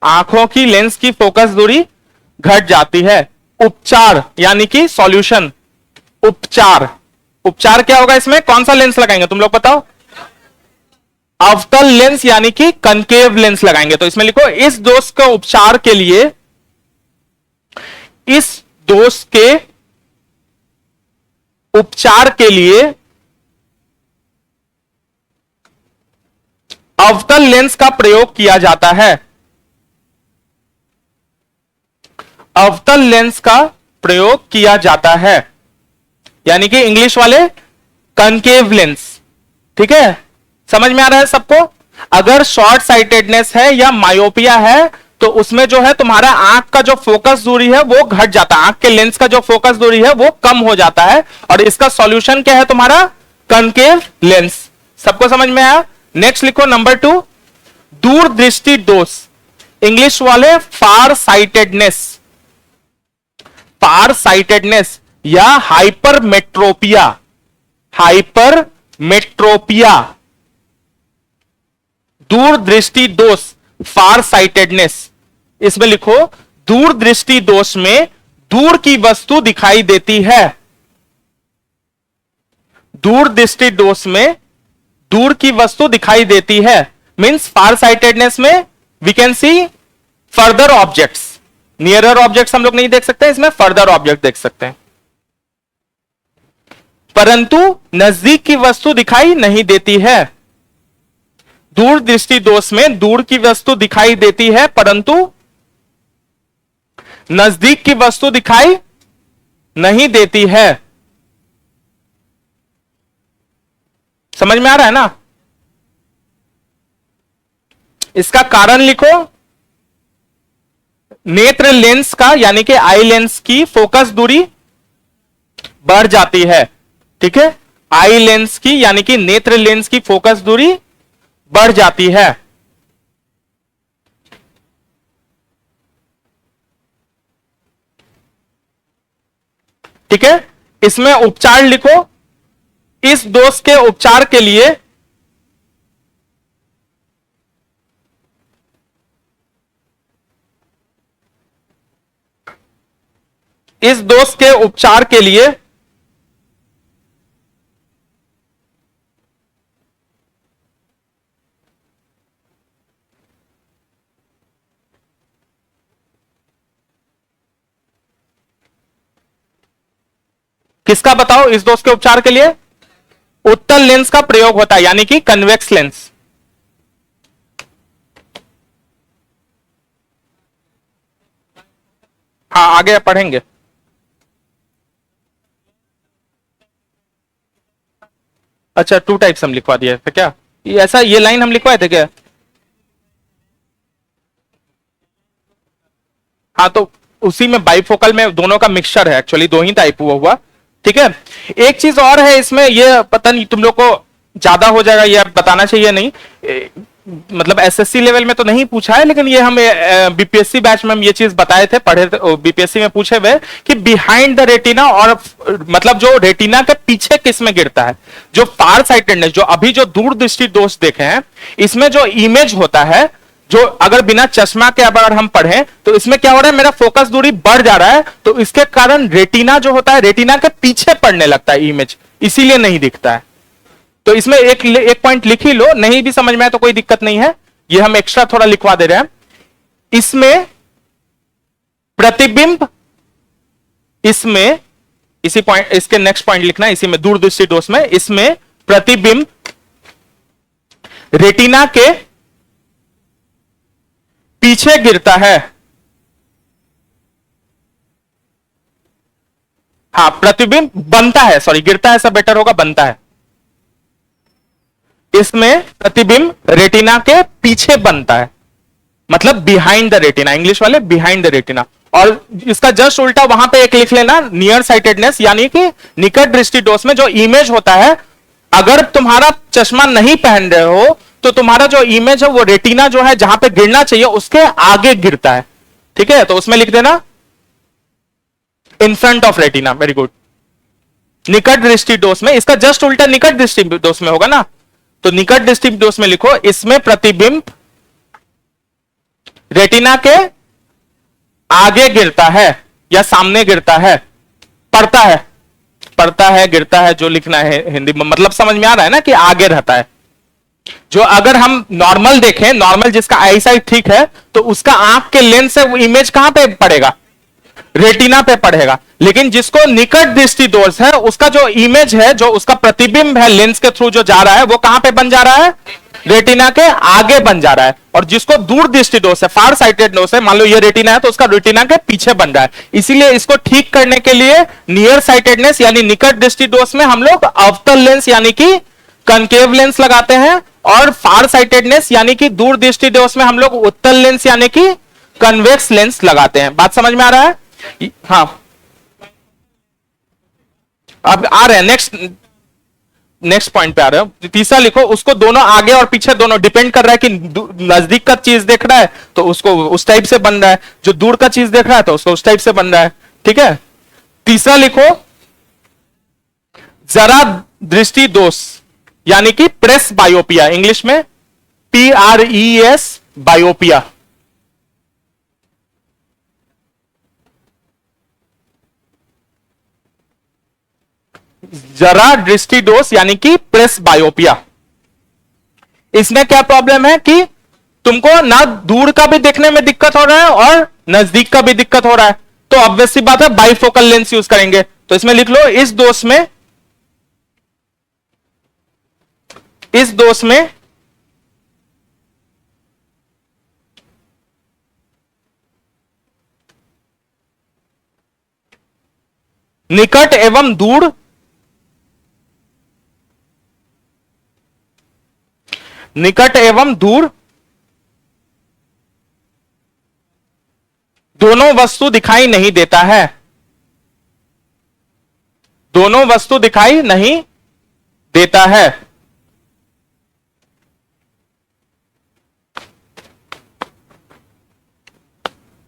आंखों की लेंस की फोकस दूरी घट जाती है। उपचार यानी कि सॉल्यूशन, उपचार, उपचार क्या होगा, इसमें कौन सा लेंस लगाएंगे तुम लोग बताओ, अवतल लेंस यानी कि कनकेव लेंस लगाएंगे। तो इसमें लिखो इस दोष का उपचार के लिए, इस दोष के उपचार के लिए अवतल लेंस का प्रयोग किया जाता है। अवतल लेंस का प्रयोग किया जाता है, यानी कि इंग्लिश वाले कनकेव लेंस। ठीक है, समझ में आ रहा है सबको। अगर शॉर्ट साइटेडनेस है या मायोपिया है तो उसमें जो है तुम्हारा आंख का जो फोकस दूरी है वो घट जाता है, आंख के लेंस का जो फोकस दूरी है वो कम हो जाता है, और इसका सॉल्यूशन क्या है तुम्हारा कनकेव लेंस। सबको समझ में आया? नेक्स्ट लिखो नंबर 2, दूरदृष्टि दोष, इंग्लिश वाले फार साइटेडनेस, फार साइटेडनेस या हाइपरमेट्रोपिया, हाइपरमेट्रोपिया, दूरदृष्टि दोष, फार साइटेडनेस। इसमें लिखो दूरदृष्टि दोष में दूर की वस्तु दिखाई देती है, दूरदृष्टि दोष में दूर की वस्तु दिखाई देती है, मींस फार साइटेडनेस में we can see further objects, nearer objects हम लोग नहीं देख सकते, इसमें फर्दर ऑब्जेक्ट देख सकते हैं, परंतु नजदीक की वस्तु दिखाई नहीं देती है। दूरदृष्टि दोष में दूर की वस्तु दिखाई देती है परंतु नजदीक की वस्तु दिखाई नहीं देती है। समझ में आ रहा है ना? इसका कारण लिखो, नेत्र लेंस का यानी कि आई लेंस की फोकस दूरी बढ़ जाती है। ठीक है, आई लेंस की यानी कि नेत्र लेंस की फोकस दूरी बढ़ जाती है। ठीक है, इसमें उपचार लिखो, इस दोष के उपचार के लिए इस दोष के उपचार के लिए किसका बताओ? इस दोष के उपचार के लिए उत्तल लेंस का प्रयोग होता है, यानी कि कन्वेक्स लेंस। हाँ, आगे पढ़ेंगे। अच्छा, 2 टाइप्स हम लिखवा दिए थे क्या? ऐसा ये लाइन हम लिखवाए थे क्या? हाँ, तो उसी में बाइफोकल में दोनों का मिक्सचर है, एक्चुअली 2 ही टाइप हुआ। ठीक है, एक चीज और है इसमें, ये पता नहीं तुम लोग को ज्यादा हो जाएगा, ये बताना चाहिए नहीं, मतलब एसएससी लेवल में तो नहीं पूछा है, लेकिन ये हम बीपीएससी बैच में हम ये चीज बताए थे, पढ़े थे, बीपीएससी में पूछे हुए कि बिहाइंड द रेटिना, और मतलब जो रेटिना के पीछे किस में गिरता है, जो फार साइटेडनेस, जो अभी जो दूरदृष्टि दोष देखे हैं, इसमें जो इमेज होता है, जो अगर बिना चश्मा के अगर हम पढ़ें तो इसमें क्या हो रहा है, मेरा फोकस दूरी बढ़ जा रहा है, तो इसके कारण रेटिना जो होता है, रेटिना के पीछे पड़ने लगता है इमेज, इसीलिए नहीं दिखता है। तो इसमें एक पॉइंट लिख ही लो, नहीं भी समझ में आए तो कोई दिक्कत नहीं है, ये हम एक्स्ट्रा थोड़ा लिखवा दे रहे हैं। इसमें प्रतिबिंब, इसमें इसी पॉइंट, इसके नेक्स्ट पॉइंट लिखना है, इसी में दूरदृष्टि दोष में, इसमें प्रतिबिंब रेटिना के पीछे गिरता है। हाँ, प्रतिबिंब बनता है, सॉरी गिरता है सब बेटर होगा, बनता है। इसमें प्रतिबिंब रेटिना के पीछे बनता है, मतलब बिहाइंड द रेटिना, इंग्लिश वाले बिहाइंड द रेटिना। और इसका जस्ट उल्टा वहां पे एक लिख लेना, नियर साइटेडनेस, यानी कि निकट दृष्टि दोष में जो इमेज होता है, अगर तुम्हारा चश्मा नहीं पहन रहे हो तो तुम्हारा जो इमेज है वो रेटिना जो है जहां पे गिरना चाहिए उसके आगे गिरता है। ठीक है, तो उसमें लिख देना in front of retina. Very good. निकट दृष्टि दोष में, इसका जस्ट उल्टा निकट दृष्टि दोष में होगा ना, तो निकट दृष्टि दोष में लिखो, इसमें प्रतिबिंब रेटिना के आगे गिरता है या सामने गिरता है, पड़ता है, पड़ता है, गिरता है, जो लिखना है हिंदी में, मतलब समझ में आ रहा है ना कि आगे रहता है। जो अगर हम नॉर्मल देखें, नॉर्मल जिसका आई साइट ठीक है, तो उसका आंख के लेंस से वो इमेज कहां पे पड़ेगा, रेटिना पे पड़ेगा। लेकिन जिसको निकट दृष्टि दोष है, उसका जो इमेज है, जो उसका प्रतिबिंब है लेंस के थ्रू जो जा रहा है, वो कहां पे बन जा रहा है, रेटिना के आगे बन जा रहा है। और जिसको दूर दृष्टि दोष है, फार साइटेड दोष है, मान लो ये रेटिना है तो उसका रेटिना के पीछे बन रहा है। इसीलिए इसको ठीक करने के लिए नियर साइटेडनेस यानी निकट दृष्टि दोष में हम लोग अवतल लेंस यानी कि कनकेव लेंस लगाते हैं, और फार साइटेडनेस यानी कि दूर दृष्टि दोष में हम लोग उत्तल लेंस यानी कि कन्वेक्स लेंस लगाते हैं। बात समझ में आ रहा है? हाँ, अब आ रहे हैं नेक्स्ट पॉइंट पे आ रहे हो। तीसरा लिखो, उसको दोनों आगे और पीछे दोनों डिपेंड कर रहा है कि नजदीक का चीज देख रहा है तो उसको उस टाइप से बन रहा है, जो दूर का चीज देख रहा है तो उसको उस टाइप से बन रहा है। ठीक है, तीसरा लिखो, जरा दृष्टि दोष यानी कि प्रेस बायोपिया, इंग्लिश में PRES बायोपिया। जरा दृष्टि दोष यानी कि प्रेस बायोपिया। इसमें क्या प्रॉब्लम है कि तुमको ना दूर का भी देखने में दिक्कत हो रहा है और नजदीक का भी दिक्कत हो रहा है, तो ऑब्वियस सी बात है बाइफोकल लेंस यूज करेंगे। तो इसमें लिख लो, इस दोष में निकट एवं दूर दोनों वस्तु दिखाई नहीं देता है, दोनों वस्तु दिखाई नहीं देता है।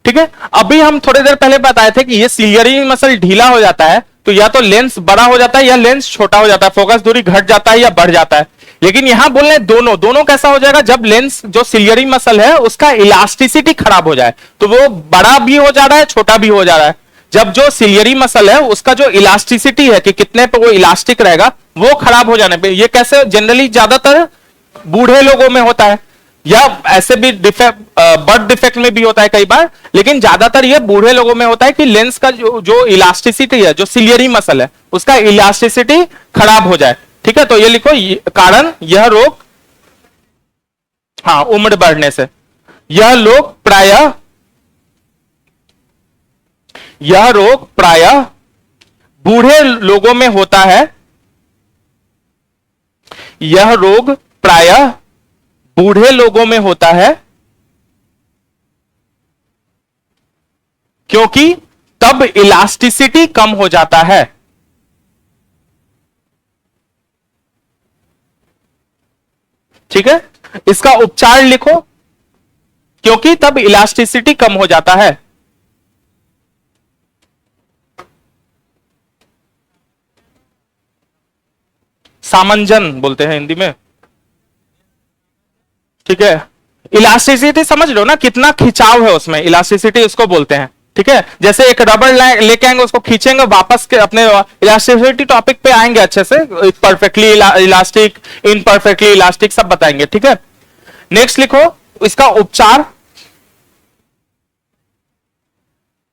ठीक है, अभी हम थोड़ी देर पहले बताए थे कि ये सिलियरी मसल ढीला हो जाता है तो या तो लेंस बड़ा हो जाता है या लेंस छोटा हो जाता है, फोकस दूरी घट जाता है या बढ़ जाता है। लेकिन यहां बोल रहे दोनों कैसा हो जाएगा, जब लेंस जो सिलियरी मसल है उसका इलास्टिसिटी खराब हो जाए तो वो बड़ा भी हो जा रहा है, छोटा भी हो जा रहा है। जब जो सिलियरी मसल है उसका जो इलास्टिसिटी है कि कितने पे वो इलास्टिक रहेगा, वो खराब हो जाने पे, ये कैसे जनरली ज्यादातर बूढ़े लोगों में होता है, या ऐसे भी बर्थ डिफेक्ट में भी होता है कई बार, लेकिन ज्यादातर ये बूढ़े लोगों में होता है कि लेंस का जो इलास्टिसिटी है, जो सिलियरी मसल है उसका इलास्टिसिटी खराब हो जाए। ठीक है, तो ये लिखो, कारण यह रोग, हाँ उम्र बढ़ने से, यह रोग प्रायः बूढ़े लोगों में होता है, यह रोग प्रायः बूढ़े लोगों में होता है क्योंकि तब इलास्टिसिटी कम हो जाता है। ठीक है, इसका उपचार लिखो, क्योंकि तब इलास्टिसिटी कम हो जाता है। सामंजन बोलते हैं हिंदी में। ठीक है, इलास्टिसिटी समझ लो ना, कितना खिंचाव है उसमें, इलास्टिसिटी उसको बोलते हैं। ठीक है, जैसे एक रबर लेके आएंगे, उसको खींचेंगे, वापस के अपने इलास्टिसिटी टॉपिक पे आएंगे अच्छे से, परफेक्टली इलास्टिक, इनपरफेक्टली इलास्टिक सब बताएंगे। ठीक है, नेक्स्ट लिखो, इसका उपचार,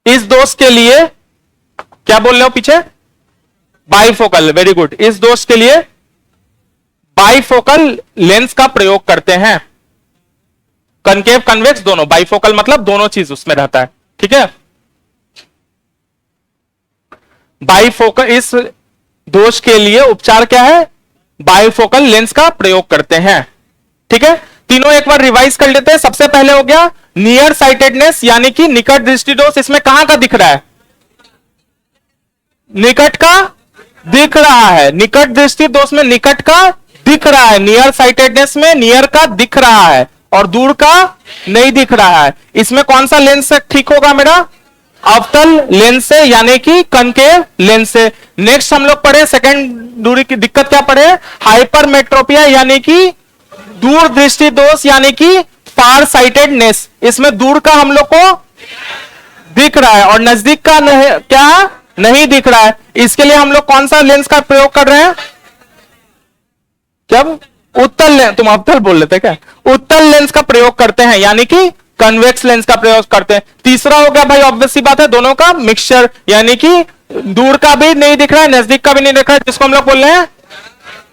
इस दोष के लिए क्या बोल रहे हो पीछे, बाइफोकल, वेरी गुड। इस दोष के लिए बाइफोकल लेंस का प्रयोग करते हैं, कनकेव कन्वेक्स दोनों, बाइफोकल मतलब दोनों चीज उसमें रहता है। ठीक है, बाइफोकल, इस दोष के लिए उपचार क्या है, बाइफोकल लेंस का प्रयोग करते हैं। ठीक है, तीनों एक बार रिवाइज कर लेते हैं। सबसे पहले हो गया नियर साइटेडनेस यानी कि निकट दृष्टि दोष, इसमें कहां का दिख रहा है, निकट का दिख रहा है, निकट दृष्टि दोष में निकट का दिख रहा है, नियर साइटेडनेस में नियर का दिख रहा है और दूर का नहीं दिख रहा है। इसमें कौन सा लेंस से ठीक होगा मेरा, अवतल लेंस से यानी कि कनकेव लेंस से। नेक्स्ट हम लोग पढ़े सेकंड दूरी की दिक्कत, क्या पढ़े, हाइपरमेट्रोपिया यानी कि दूर दृष्टि दोष यानी कि फार साइटेडनेस, इसमें दूर का हम लोग को दिख रहा है और नजदीक का क्या नहीं दिख रहा है। इसके लिए हम लोग कौन सा लेंस का प्रयोग कर रहे हैं, क्या उत्तल लेंस, तुम अवतल बोल लेते क्या, उत्तल लेंस का प्रयोग करते हैं यानी कि कन्वेक्स लेंस का प्रयोग करते हैं। तीसरा हो गया भाई, ऑब्वियस सी बात है, दोनों का मिक्सचर यानी कि दूर का भी नहीं दिख रहा है, नजदीक का भी नहीं दिख रहा है, जिसको हम लोग बोल रहे हैं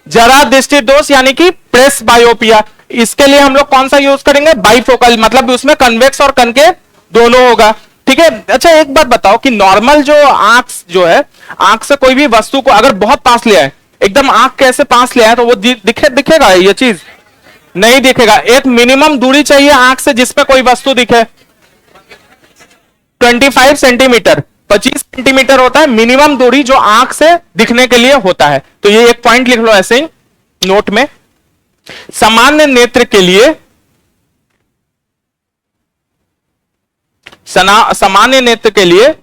जरा दृष्टि दोष यानी कि प्रेस बायोपिया। इसके लिए हम लोग कौन सा यूज करेंगे, बाइफोकल, मतलब उसमें कन्वेक्स और कनकेव दोनों होगा। ठीक है, अच्छा एक बात बताओ कि नॉर्मल जो आंख जो है, आंख से कोई भी वस्तु को अगर बहुत पास ले आए, एकदम आंख के ऐसे पास ले आए तो वो दिखेगा ये चीज? नहीं दिखेगा। एक मिनिमम दूरी चाहिए आंख से जिसपे कोई वस्तु दिखे। 25 सेंटीमीटर, 25 सेंटीमीटर होता है मिनिमम दूरी जो आंख से दिखने के लिए होता है। तो ये एक पॉइंट लिख लो ऐसे ही नोट में। सामान्य नेत्र के लिए, सामान्य नेत्र के लिए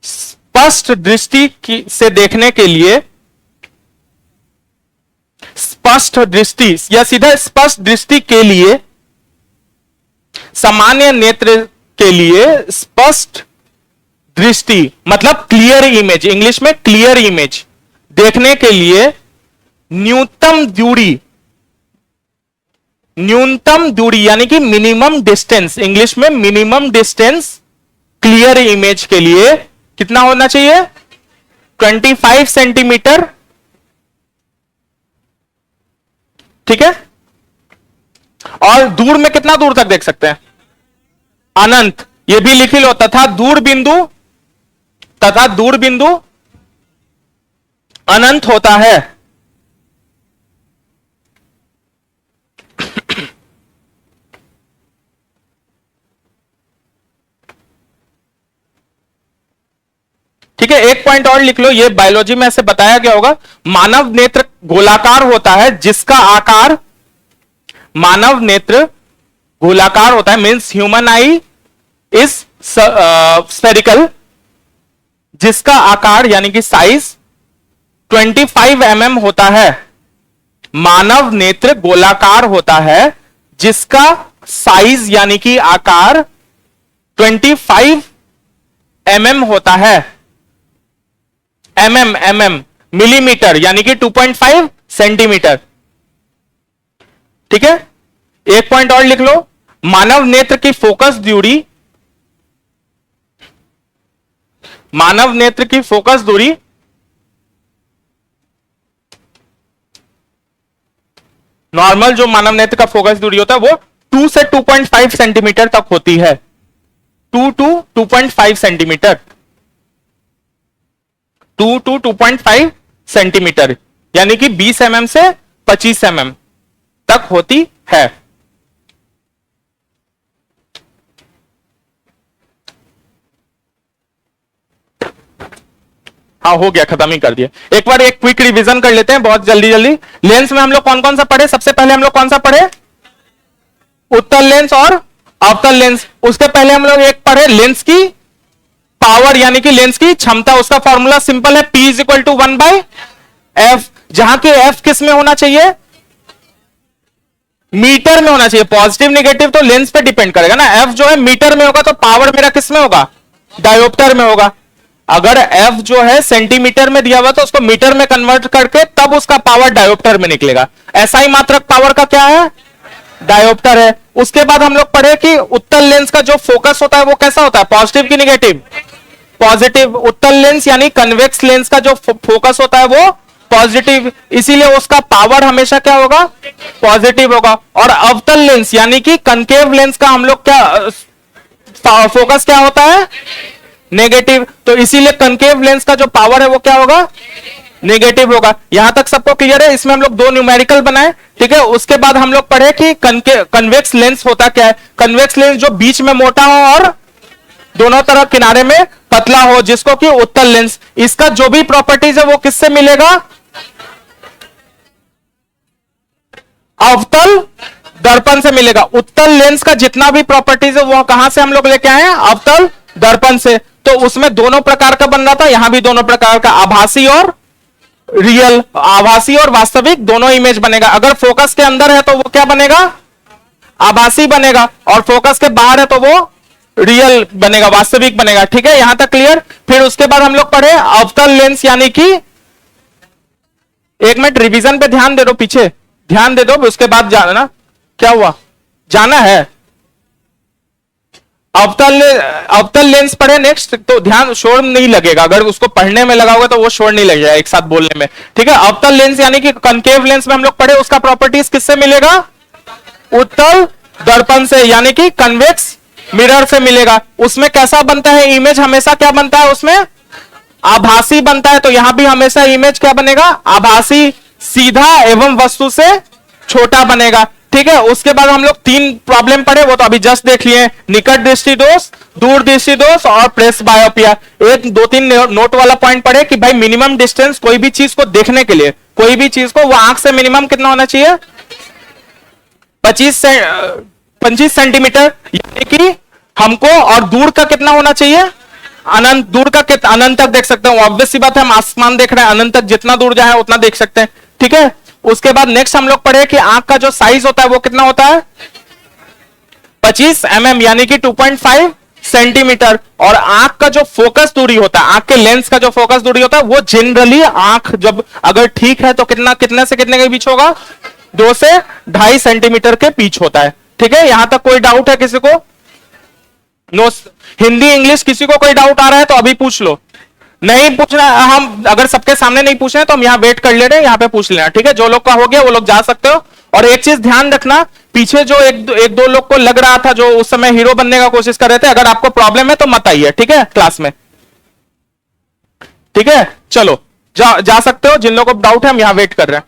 स्पष्ट दृष्टि से देखने के लिए, स्पष्ट दृष्टि या सीधा स्पष्ट दृष्टि के लिए, सामान्य नेत्र के लिए स्पष्ट दृष्टि मतलब क्लियर इमेज, इंग्लिश में क्लियर इमेज देखने के लिए न्यूनतम दूरी यानी कि मिनिमम डिस्टेंस, इंग्लिश में मिनिमम डिस्टेंस क्लियर इमेज के लिए कितना होना चाहिए? 25 सेंटीमीटर। ठीक है। और दूर में कितना दूर तक देख सकते हैं? अनंत। ये भी लिख लो। तथा दूर बिंदु अनंत होता है। ठीक है। एक पॉइंट और लिख लो, ये बायोलॉजी में ऐसे बताया गया होगा। मानव नेत्र गोलाकार होता है जिसका आकार, मानव नेत्र गोलाकार होता है, means human I is spherical, जिसका आकार यानी कि साइज 25 mm होता है। मानव नेत्र गोलाकार होता है जिसका साइज यानी कि आकार 25 mm होता है। mm मिलीमीटर यानी कि 2.5 सेंटीमीटर। ठीक है। एक पॉइंट और लिख लो, मानव नेत्र की फोकस दूरी, मानव नेत्र की फोकस दूरी नॉर्मल जो मानव नेत्र का फोकस दूरी होता है वो 2 से 2.5 सेंटीमीटर तक होती है। 2 to 2.5 सेंटीमीटर, 2 to 2.5 सेंटीमीटर यानी कि 20 mm से 25 mm तक होती है। हाँ हो गया, खत्म ही कर दिया। एक बार एक क्विक रिवीजन कर लेते हैं बहुत जल्दी जल्दी। लेंस में हम लोग कौन कौन सा पढ़े? सबसे पहले हम लोग कौन सा पढ़े? उत्तल लेंस और अवतल लेंस। उसके पहले हम लोग एक पढ़े लेंस की पावर यानी कि लेंस की क्षमता। उसका फॉर्मूला सिंपल है, P is equal to 1/f, जहां के f किस में होना चाहिए? मीटर में होना चाहिए। पॉजिटिव नेगेटिव तो लेंस पे डिपेंड करेगा ना। f जो है मीटर में होगा तो पावर मेरा किस में होगा? डायोप्टर में होगा। अगर f जो है सेंटीमीटर में दिया हुआ तो उसको मीटर में कन्वर्ट करके तब उसका पावर डायोप्टर में निकलेगा। SI मात्रक पावर का क्या है? डायोप्टर है। उसके बाद हम लोग पढ़े कि उत्तल लेंस का जो फोकस होता है वो कैसा होता है? पॉजिटिव की नेगेटिव? पॉजिटिव। उत्तल लेंस यानी कन्वेक्स लेंस का जो फोकस होता है वो पॉजिटिव, इसीलिए उसका पावर हमेशा क्या होगा? पॉजिटिव होगा। और अवतल लेंस यानी कि कनकेव लेंस का हम लोग क्या फोकस क्या होता है? नेगेटिव। तो इसीलिए कनकेव लेंस का जो पावर है वो क्या होगा? नेगेटिव होगा। यहां तक सबको क्लियर है? इसमें हम लोग दो न्यूमेरिकल बनाए। ठीक है। उसके बाद हम लोग पढ़े कि कन्वेक्स लेंस होता क्या है? कन्वेक्स लेंस जो बीच में मोटा हो और दोनों तरफ किनारे में पतला हो, जिसको कि उत्तल लेंस। इसका जो भी प्रॉपर्टीज है वो किससे मिलेगा? अवतल दर्पण से मिलेगा। उत्तल लेंस का जितना भी प्रॉपर्टीज है वो कहां से हम लोग लेके आए हैं? अवतल दर्पण से। तो उसमें दोनों प्रकार का बन रहा था, यहां भी दोनों प्रकार का, आभासी और रियल, आभासी और वास्तविक दोनों इमेज बनेगा। अगर फोकस के अंदर है तो वो क्या बनेगा? आभासी बनेगा, और फोकस के बाहर है तो वो रियल बनेगा, वास्तविक बनेगा। ठीक है, यहां तक क्लियर। फिर उसके बाद हम लोग पढ़े अवतल लेंस यानी कि, एक मिनट रिवीजन पे ध्यान दे दो, पीछे ध्यान दे दो, उसके बाद जाना क्या हुआ, जाना है। अवतल लेंस पढ़े नेक्स्ट, तो ध्यान शोर नहीं लगेगा, अगर उसको पढ़ने में लगा होगा तो वो शोर नहीं लगेगा एक साथ बोलने में। ठीक है, अवतल लेंस यानी कि कनकेव लेंस में हम लोग पढ़े, उसका प्रॉपर्टीज किससे मिलेगा? उत्तल दर्पण से, यानी कि कन्वेक्स मिरर से मिलेगा। उसमें कैसा बनता है इमेज? हमेशा क्या बनता है उसमें? आभासी बनता है तो यहां भी हमेशा इमेज क्या बनेगा, आभासी, सीधा एवं वस्तु से छोटा बनेगा। ठीक है, उसके बाद हम लोग 3 प्रॉब्लम पढ़े, वो तो अभी जस्ट देख लिए, निकट दृष्टि दोष, दूर दृष्टि दोष और प्रेस बायोपिया। एक 2-3 नोट वाला पॉइंट पढ़े कि भाई मिनिमम डिस्टेंस कोई भी चीज को देखने के लिए, कोई भी चीज को वो आंख से मिनिमम कितना होना चाहिए, 25 सेंटीमीटर, यानी कि हमको, और दूर का कितना होना चाहिए, अनंत, दूर का कितना, अनंत तक देख सकते हैं। ऑब्वियस सी बात है, हम आसमान देख रहे हैं, अनंत तक जितना दूर जाए उतना देख सकते हैं। ठीक है, उसके बाद नेक्स्ट हम लोग पढ़े कि आंख का जो साइज होता है वो कितना होता है, 25 mm यानी कि 2.5 सेंटीमीटर। और आंख का जो फोकस दूरी होता है, आंख के लेंस का जो फोकस दूरी होता है, वो जनरली आंख जब अगर ठीक है तो कितने से कितने के बीच होगा, 2 से 2.5 सेंटीमीटर के बीच होता है। ठीक है, यहां तक कोई डाउट है किसी को? नो, हिंदी इंग्लिश किसी को कोई डाउट आ रहा है तो अभी पूछ लो, नहीं पूछना, हम अगर सबके सामने नहीं पूछ रहे तो हम यहां वेट कर ले रहे हैं, यहां पे पूछ लेना। ठीक है, जो लोग का हो गया वो लोग जा सकते हो। और एक चीज ध्यान रखना, पीछे जो एक दो लोग को लग रहा था जो उस समय हीरो बनने का कोशिश कर रहे थे, अगर आपको प्रॉब्लम है तो मत आइए, ठीक है, क्लास में। ठीक है, चलो जा सकते हो, जिन लोगों को डाउट है हम यहां वेट कर रहे हैं।